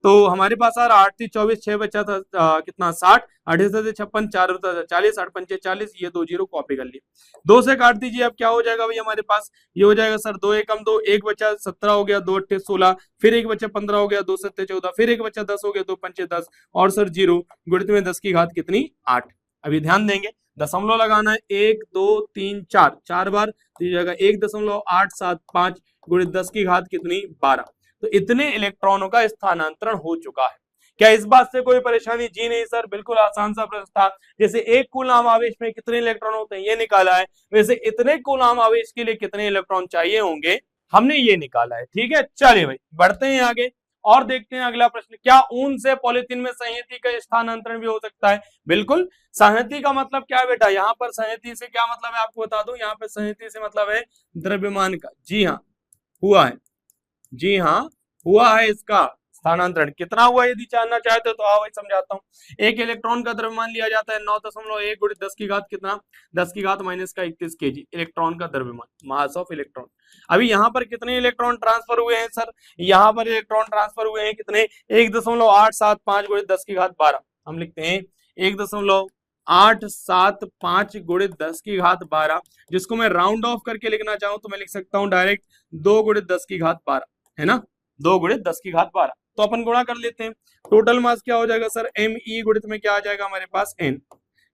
तो हमारे पास आ रहा 8 3 24 6 बचा था कितना 60, 8 7 56 4 बचा 40, 8 5 40, ये 2 जीरो कॉपी कर लिए, 2 से काट दीजिए। अब क्या हो जाएगा भाई हमारे पास, ये हो जाएगा सर 2 एकम 2, 1 बचा 17 हो गया, 2 8 16, फिर 1 बचा 15 हो गया, 2 7 14, फिर 1 बचा 10 हो गया, 2 5 10 और सर जीरो, गुणित में 10 की घात कितनी 8। अभी ध्यान देंगे, दशमलव लगाना है 1 2 3 4 4 बार, तो ये जाएगा 1.875 गुणित 10 की घात कितनी 12। तो इतने इलेक्ट्रॉनों का स्थानांतरण हो चुका है। क्या इस बात से कोई परेशानी? जी नहीं सर, बिल्कुल आसान सा प्रश्न था। जैसे एक कूलाम आवेश में कितने इलेक्ट्रॉन होते हैं ये निकाला है, वैसे इतने कूलाम आवेश के लिए कितने इलेक्ट्रॉन चाहिए होंगे हमने ये निकाला है, ठीक है। चलिए भाई बढ़ते हैं आगे और देखते हैं अगला प्रश्न। क्या ऊन से पॉलीथीन में संहति का स्थानांतरण भी हो सकता है? बिल्कुल। संहति का मतलब क्या है बेटा, यहाँ पर संहति से क्या मतलब है आपको बता दूं, यहाँ पर संहति से मतलब है द्रव्यमान का। जी हाँ हुआ है, जी हाँ हुआ है इसका स्थानांतरण। कितना हुआ यदि जानना चाहते हो तो आओ समझाता हूँ। एक इलेक्ट्रॉन का द्रव्यमान लिया जाता है 9.1 गुणित 10 की घात कितना, 10 की घात -31 kg इलेक्ट्रॉन का द्रव्यमान, मास ऑफ इलेक्ट्रॉन। अभी यहाँ पर कितने इलेक्ट्रॉन ट्रांसफर हुए हैं सर, यहाँ पर इलेक्ट्रॉन ट्रांसफर हुए हैं कितने, 1.875 गुणित 10 की घात 12। हम लिखते हैं 1.875 गुणित 10 की घात 12, जिसको मैं राउंड ऑफ करके लिखना चाहूं तो मैं लिख सकता हूं डायरेक्ट 2 गुणित 10 की घात 12, है ना, 2 गुणित 10 की घात 12। तो अपन गुणा कर लेते हैं, टोटल मास क्या हो जाएगा सर, Me गुणित में क्या आ जाएगा हमारे पास N,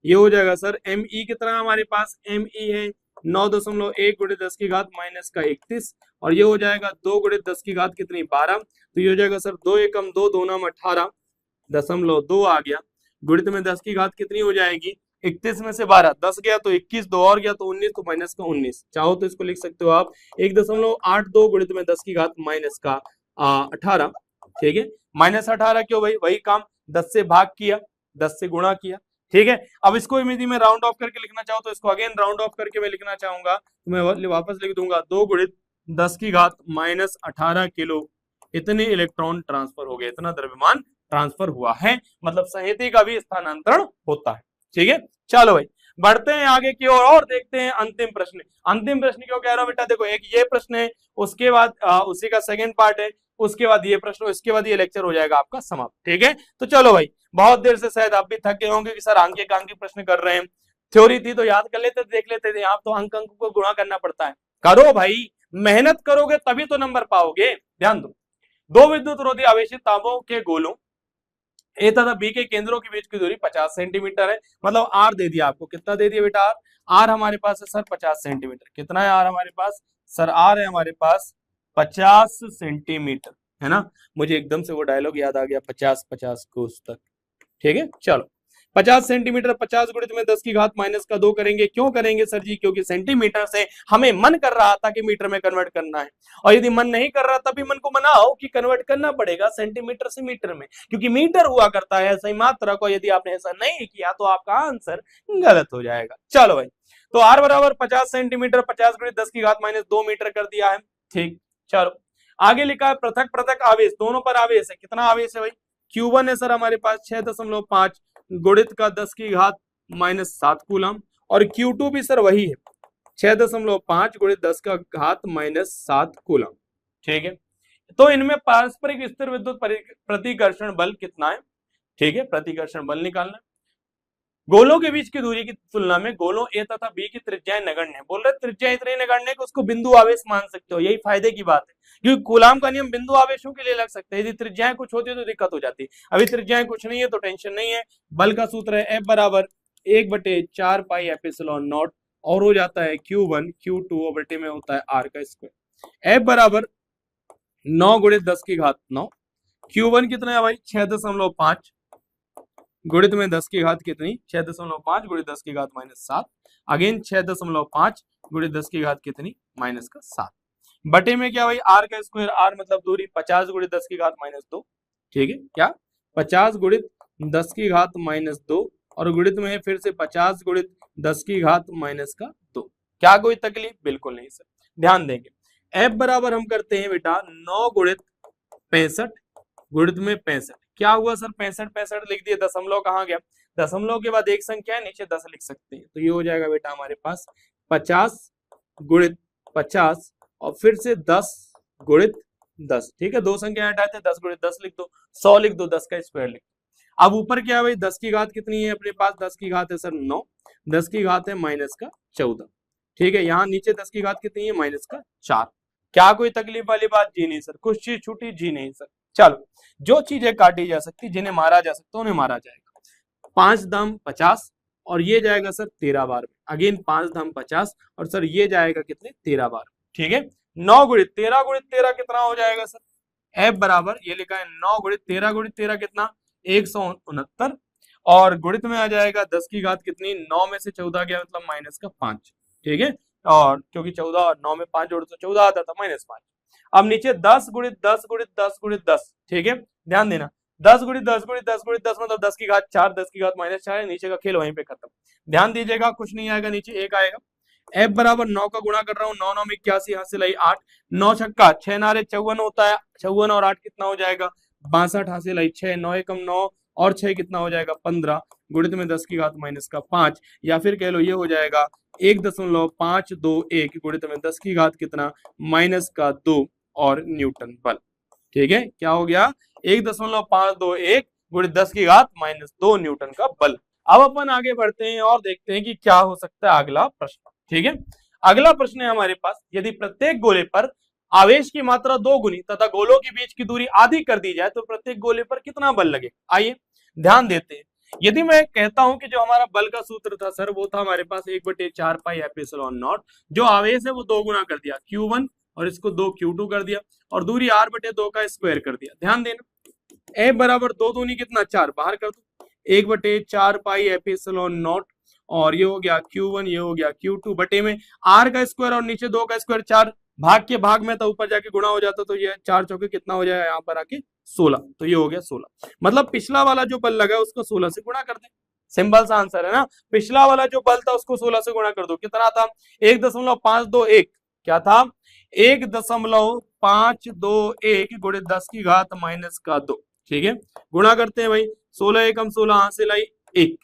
ये हो जाएगा सर Me कितना हमारे पास, Me है 9.1 गुणित 10 की घात -31 और ये हो जाएगा 2 गुणित 10 की घात कितनी 12, तो ये हो जाएगा सर 2 एकम 2 2 नाम 18.2 आ गया, गुणित में 10 की घात कितनी हो जाएगी 31 में से 12, 10 गया तो 21, 2 और गया तो 19, तो माइनस का 19। चाहो तो इसको लिख सकते हो आप 1.82 गुणित में 10 की घात -18, ठीक है। -18 क्यों भाई, वही काम 10 से भाग किया, 10 से गुणा किया, ठीक है। अब इसको यदि मैं राउंड ऑफ करके लिखना चाहूँ तो इसको अगेन राउंड ऑफ करके मैं लिखना चाहूंगा तो मैं वापस लिख दूंगा 2 गुणित 10 की घात -18 किलो, इतने इलेक्ट्रॉन ट्रांसफर हो गए, इतना द्रव्यमान ट्रांसफर हुआ है, मतलब संहति का भी स्थानांतरण होता है, ठीक है। चलो भाई बढ़ते हैं आगे की ओर और देखते हैं अंतिम प्रश्न। अंतिम प्रश्न क्यों कह रहा हूं बेटा, देखो एक ये प्रश्न है, उसके बाद उसी का सेकंड पार्ट है, उसके बाद ये प्रश्न, उसके बाद ये लेक्चर हो जाएगा आपका समाप्त, ठीक है। तो चलो भाई, बहुत देर से शायद आप भी थक गए होंगे कि सर अंक प्रश्न कर रहे हैं, थ्योरी थी तो याद कर लेते, देख लेते थे, यहाँ तो अंक को गुणा करना पड़ता है। करो भाई, मेहनत करोगे तभी तो नंबर पाओगे। ध्यान दो, 2 विद्युत रोधी आवेशित तांबों के गोलों ए तथा बी के केंद्रों के बीच की दूरी 50 सेंटीमीटर है। मतलब आर दे दिया आपको, कितना दे दिया बेटा आर? आर हमारे पास है सर 50 सेंटीमीटर। कितना है आर हमारे पास? सर आर है हमारे पास 50 सेंटीमीटर, है ना। मुझे एकदम से वो डायलॉग याद आ गया, 50-50 कोस तक। ठीक है, चलो 50 सेंटीमीटर 50 गुणित में 10 की घात माइनस का 2 करेंगे। क्यों करेंगे सर जी? क्योंकि सेंटीमीटर से हमें मन कर रहा था कि मीटर में कन्वर्ट करना है, और यदि मन नहीं कर रहा तभी मन को मनाओ कि कन्वर्ट करना पड़ेगा सेंटीमीटर से मीटर में, क्योंकि मीटर हुआ करता है सही मात्रा को। यदि आपने ऐसा नहीं किया तो आपका आंसर गलत हो जाएगा। चलो भाई, तो आर बराबर 50 सेंटीमीटर 50 गुणित 10 की घात माइनस 2 मीटर कर दिया है। ठीक, चलो आगे लिखा है पृथक पृथक आवेश, दोनों पर आवेश है। कितना आवेश है भाई? Q1 है सर हमारे पास 6.5 गुणित का 10 की घात माइनस 7 कूलम, और Q2 भी सर वही है 6.5 गुणित 10 का घात माइनस 7 कूलम। ठीक है, तो इनमें पारस्परिक स्थिर विद्युत प्रतिकर्षण बल कितना है? ठीक है, प्रतिकर्षण बल निकालना। गोलों के बीच की दूरी की तुलना में गोलों ए तथा बी की त्रिज्याएं नगण्य है। बोल रहे त्रिज्या इतनी नगण्य है कि उसको बिंदु आवेश मान सकते हो। यही फायदे की बात है, क्योंकि कूलाम का नियम बिंदु आवेशों के लिए लग सकता है। यदि त्रिज्याएं कुछ होती है तो दिक्कत हो जाती है। अभी त्रिज्याएं कुछ नहीं है तो टेंशन नहीं है। बल का सूत्र है F बराबर 1/4 पाई एप्सिलॉन नॉट, और हो जाता है Q1 Q2 और बटे में होता है R का स्क्वायर। F बराबर 9 गुणित 10 की घात 9। Q1 कितना है भाई? 6.5 गुणित में 10 की घात कितनी? 6.5 गुणित 10 की घात माइनस 7। अगेन 6.5 गुणित 10 की घात कितनी? माइनस का 7। बटे में क्या भाई? आर का स्क्वायर। आर मतलब दूरी 50 गुणित 10 की घात माइनस 2। ठीक है, क्या 50 गुणित 10 की घात माइनस 2, और गुणित में फिर से 50 गुणित 10 की घात माइनस का 2। क्या कोई तकलीफ? बिल्कुल नहीं सर, ध्यान देंगे। एफ बराबर हम करते हैं बेटा 9 गुणित 65 गुणित में 65। क्या हुआ सर? 65 लिख दिए, दशमलव कहाँ गया? दशमलव के बाद एक संख्या है, नीचे 10 लिख सकते हैं, तो ये हो जाएगा बेटा हमारे पास 50 गुणित 50 और फिर से 10 गुणित 10। ठीक है, दो संख्या हटाते 10 गुणित 10 लिख दो, 100 लिख दो, 10 का स्क्वायर लिख दो। अब ऊपर क्या है भाई? 10 की घात कितनी है अपने पास? 10 की घात है सर 9, 10 की घात है माइनस का 14। ठीक है, यहाँ नीचे 10 की घात कितनी है? माइनस का 4। क्या कोई तकलीफ वाली बात? जी नहीं सर। कुछ चीज छूटी? जी नहीं सर। चलो, जो चीजें काटी जा सकती, जिन्हें मारा जा सकता, उन्हें मारा जाएगा। 5 दाम 50, और ये जाएगा सर 13 बार। अगेन 5 दाम 50, और सर ये जाएगा कितने? 13 बार। ठीक है, 9 गुणित 13 कितना हो जाएगा सर? एफ बराबर ये लिखा है 9 गुणित 13 कितना? 169, और गुणित में आ जाएगा 10 की घात कितनी? 9 में से 14 गया मतलब माइनस का 5। ठीक है, और क्योंकि 14 और 9 में 5 जोड़ो तो 14 आता था, माइनस 5। अब नीचे 10 गुणित 10 गुणित 10 गुणित 10। ठीक है, ध्यान देना, 10 गुणित 10 गुणित 10 गुणित 10 मतलब 10 की घात 4, 10 की घात माइनस 4 है। नीचे का खेल वहीं पे खत्म। ध्यान दीजिएगा, कुछ नहीं आएगा, नीचे 1 आएगा। एफ बराबर 9 का गुणा कर रहा हूँ, 9 9 में 81, हासिल आई 8, 9 छक्का 6 नारे 54 होता है, 54 और 8 कितना हो जाएगा? 62, हासिल आई 6, 9 एकम 9 और 6 कितना हो जाएगा? 15, गुणित में 10 की घात माइनस का 5, या फिर कह लो ये हो जाएगा 1.521 गुणित में 10 की घात कितना? माइनस का 2 और न्यूटन बल। ठीक है, क्या हो गया? 1.521 गुणित 10 की घात माइनस 2 न्यूटन का बल। अब अपन आगे बढ़ते हैं और देखते हैं कि क्या हो सकता है अगला प्रश्न। ठीक है, अगला प्रश्न है हमारे पास, यदि प्रत्येक गोले पर आवेश की मात्रा 2 गुनी तथा गोलों के बीच की दूरी आधी कर दी जाए तो प्रत्येक गोले पर कितना बल लगे? आइए ध्यान देते हैं। यदि मैं कहता हूं कि जो हमारा बल का सूत्र था सर, वो था हमारे पास 1/4 पाई एप्सिलॉन नॉट। जो आवेश है वो 2 गुना कर दिया Q1, और इसको 2 Q2 कर दिया, और दूरी R/2 का स्क्वायर कर दिया। ध्यान देना, F बराबर 2 दूनी कितना? 4, बाहर कर दो, 1/4 पाई एप्सिलॉन नॉट, और ये हो गया Q1, ये हो गया Q2, बटे में R का स्क्वायर और नीचे 2 का स्क्वायर 4, भाग के भाग में तो ऊपर जाके गुणा हो जाता, तो ये 4 चौके कितना हो जाएगा यहाँ पर आके? 16, तो ये हो गया 16। मतलब पिछला वाला जो बल लगा उसको 16 से गुणा कर दे। सिंपल सा आंसर है ना। पिछला वाला जो बल था उसको 16 से गुणा कर दो, कितना था? 1.521। क्या था? 1.521 गुणित 10 की घात माइनस का 2। ठीक है, गुणा करते हैं भाई, 16 एकम 16, हासिल आई 1,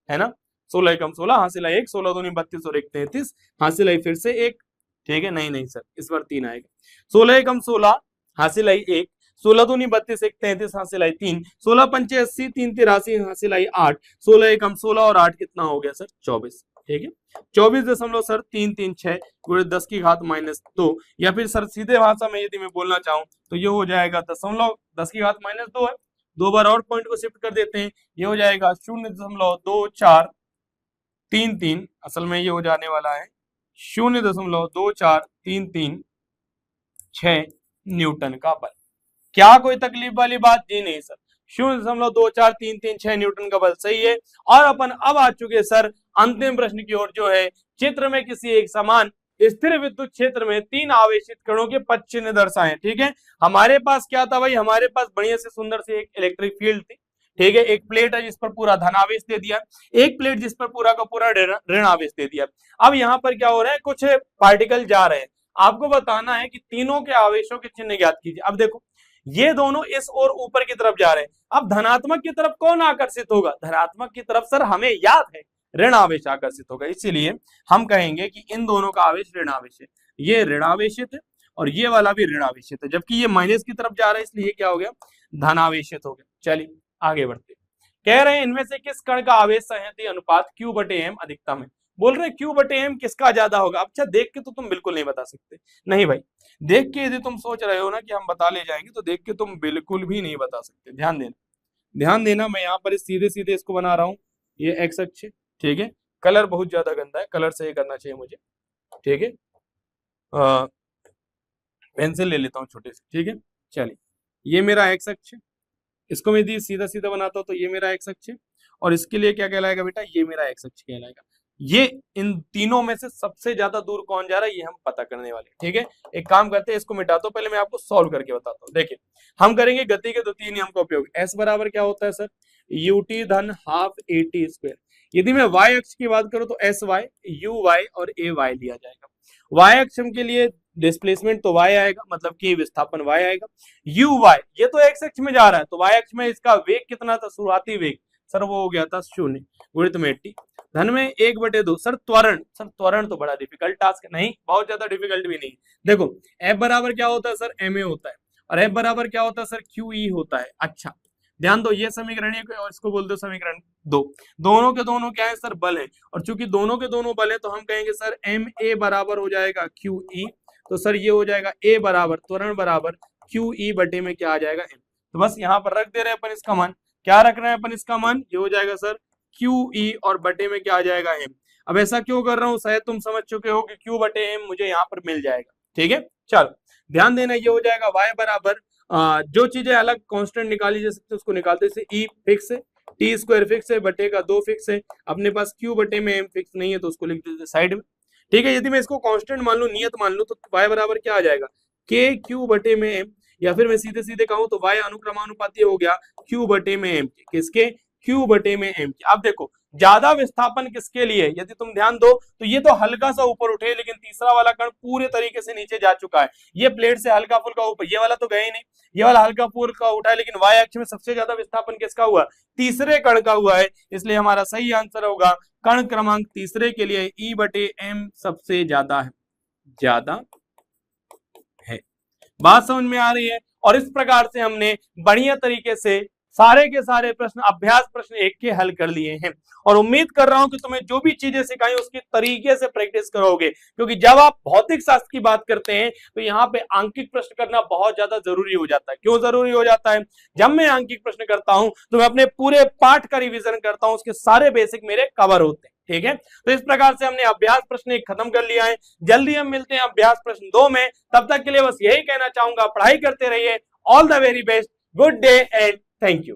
है ना। 16 एकम 16, हासिल आई 1, 16 दूनी 32 और 1 33, हासिल आई फिर से 1। ठीक है, नहीं सर, इस बार 3 आएगा। 16 एकम 16, हासिल आई 1, 16 दूनी 32, 1 33, हासिल आई 3, 16 पंचे 80, 3 83, हासिल आई 8, 16 एकम 16 और 8 कितना हो गया सर? 24। ठीक है, 24.336 गुणित 10 की घात माइनस 2, या फिर सर सीधे भाषा में यदि मैं बोलना चाहूं तो ये हो जाएगा 10 की घात माइनस 2 है, दो बार और पॉइंट को शिफ्ट कर देते हैं, ये हो जाएगा 0.2433, असल में ये हो जाने वाला है 0.2433 न्यूटन का बल। क्या कोई तकलीफ वाली बात? जी नहीं सर, 0.2433 न्यूटन का बल सही है। और अपन अब आ चुके सर अंतिम प्रश्न की ओर, जो है चित्र में किसी एक समान स्थिर विद्युत क्षेत्र में 3 आवेशित कणों के पद चिन्ह दर्शाएं। ठीक है, हमारे पास क्या था भाई, हमारे पास बढ़िया से सुंदर सी एक इलेक्ट्रिक फील्ड थी। ठीक है, एक प्लेट है जिस पर पूरा धनावेश दे दिया, एक प्लेट जिस पर पूरा का पूरा ऋण आवेश दे दिया। अब यहाँ पर क्या हो रहा है, कुछ पार्टिकल जा रहे हैं, आपको बताना है कि तीनों के आवेशों के चिन्ह ज्ञात कीजिए। अब देखो ये दोनों इस और ऊपर की तरफ जा रहे हैं, अब धनात्मक की तरफ कौन आकर्षित होगा? धनात्मक की तरफ सर हमें याद है ऋण आवेश आकर्षित होगा, इसीलिए हम कहेंगे कि इन दोनों का आवेश ऋण आवेश है। ये ऋण आवेशित है और ये वाला भी ऋण आवेशित है, जबकि ये माइनस की तरफ जा रहा है, इसलिए क्या हो गया, धनावेशित हो गया। चलिए आगे बढ़ते, कह रहे हैं इनमें से किस कण का आवेश संहति अनुपात Q/m अधिकतम है। बोल रहे Q/m किसका ज्यादा होगा? अच्छा देख के तो तुम बिल्कुल नहीं बता सकते, नहीं भाई, देख के यदि तुम सोच रहे हो ना कि हम बता ले जाएंगे, तो देख के तुम बिल्कुल भी नहीं बता सकते। ध्यान देना, ध्यान देना, मैं यहाँ पर सीधे सीधे इसको बना रहा हूँ, ये एक्स अक्ष। ठीक है, कलर बहुत ज्यादा गंदा है, कलर सही करना चाहिए मुझे। ठीक है, पेंसिल ले लेता हूँ छोटे से। ठीक है, चलिए ये मेरा एक्स अक्ष, इसको मैं यदि सीधा सीधा बनाता हूँ तो ये मेरा एक्स अक्ष, और इसके लिए क्या कहलाएगा बेटा, ये मेरा एक्स अक्ष कहलाएगा। ये इन तीनों में से सबसे ज्यादा दूर कौन जा रहा है, ये हम पता करने वाले। ठीक है, एक काम करते हैं, इसको मिटा दो, पहले मैं आपको सॉल्व करके बताता हूँ। देखिए हम करेंगे गति के 2 नियम का उपयोग। एस बराबर क्या होता है सर, ut धन हाफ at स्क्वायर। यदि मैं y अक्ष की बात करूं तो एस वाई, यू वाई और ए वाई लिया जाएगा। y अक्ष के लिए डिस्प्लेसमेंट तो y आएगा, मतलब कि विस्थापन y आएगा। u y ये तो x अक्ष में जा रहा है, तो y अक्ष में इसका वेग कितना था, शुरुआती वेग सर वो हो गया था 0, गुणित में 80 धन में 1/2। सर त्वरण, सर त्वरण तो बड़ा डिफिकल्ट टास्क है, नहीं बहुत ज्यादा डिफिकल्ट भी नहीं। देखो F बराबर क्या होता है सर, ma होता है, और F बराबर क्या होता है सर, QE होता है। अच्छा ध्यान दो, ये समीकरण है और इसको बोल दो समीकरण 2। दोनों के दोनों क्या है सर, बल है, और चूंकि दोनों के दोनों बल है तो हम कहेंगे सर ma बराबर हो जाएगा QE। तो सर ये हो जाएगा a बराबर त्वरण बराबर QE बटे में क्या आ जाएगा m। तो बस यहाँ पर रख दे रहे हैं अपन इसका मान, क्या रख रहे हैं अपन इसका मान, ये हो जाएगा सर QE और बटे में क्या आ जाएगा m। अब ऐसा क्यों कर रहा हूँ, शायद तुम समझ चुके हो कि Q बटे m मुझे यहाँ पर मिल जाएगा। ठीक है, चलो ध्यान देना, ये हो जाएगा y बराबर जो चीजें अलग कांस्टेंट निकाली जा सकती है उसको निकालते, जैसे e फिक्स है, टी स्क्वायर फिक्स है, बटे का 2 फिक्स है, अपने पास Q बटे में m फिक्स नहीं है तो उसको लिख देते साइड में। ठीक है, यदि मैं इसको कांस्टेंट मान लूं, नियत मान लूं, तो y बराबर क्या आ जाएगा, k Q बटे में m, या फिर मैं सीधे सीधे कहूं तो y अनुक्रमानुपाती हो गया Q बटे में m, किसके, Q बटे में m। अब देखो ज्यादा विस्थापन किसके लिए, यदि तुम ध्यान दो तो ये तो हल्का सा ऊपर उठे, लेकिन तीसरा वाला कण पूरे तरीके से नीचे जा चुका है। ये प्लेट से हल्का फुल्का ऊपर, ये वाला तो गया ही नहीं, ये वाला हल्का फुल्का उठा है, लेकिन y अक्ष में सबसे ज्यादा विस्थापन किसका हुआ, तीसरे कण का हुआ है। इसलिए हमारा सही आंसर होगा कण क्रमांक तीसरे के लिए E बटे m सबसे ज्यादा है, ज्यादा है। बात समझ में आ रही है? और इस प्रकार से हमने बढ़िया तरीके से सारे के सारे प्रश्न, अभ्यास प्रश्न 1 के हल कर लिए हैं, और उम्मीद कर रहा हूं कि तुम्हें जो भी चीजें सिखाई उसकी तरीके से प्रैक्टिस करोगे, क्योंकि जब आप भौतिक शास्त्र की बात करते हैं तो यहाँ पे आंकिक प्रश्न करना बहुत ज्यादा जरूरी हो जाता है। क्यों जरूरी हो जाता है? जब मैं आंकिक प्रश्न करता हूं तो मैं अपने पूरे पाठ का रिविजन करता हूं, उसके सारे बेसिक मेरे कवर होते हैं। ठीक है, तो इस प्रकार से हमने अभ्यास प्रश्न 1 खत्म कर लिया है। जल्दी हम मिलते हैं अभ्यास प्रश्न 2 में, तब तक के लिए बस यही कहना चाहूंगा, पढ़ाई करते रहिए। All the very best, good day and thank you.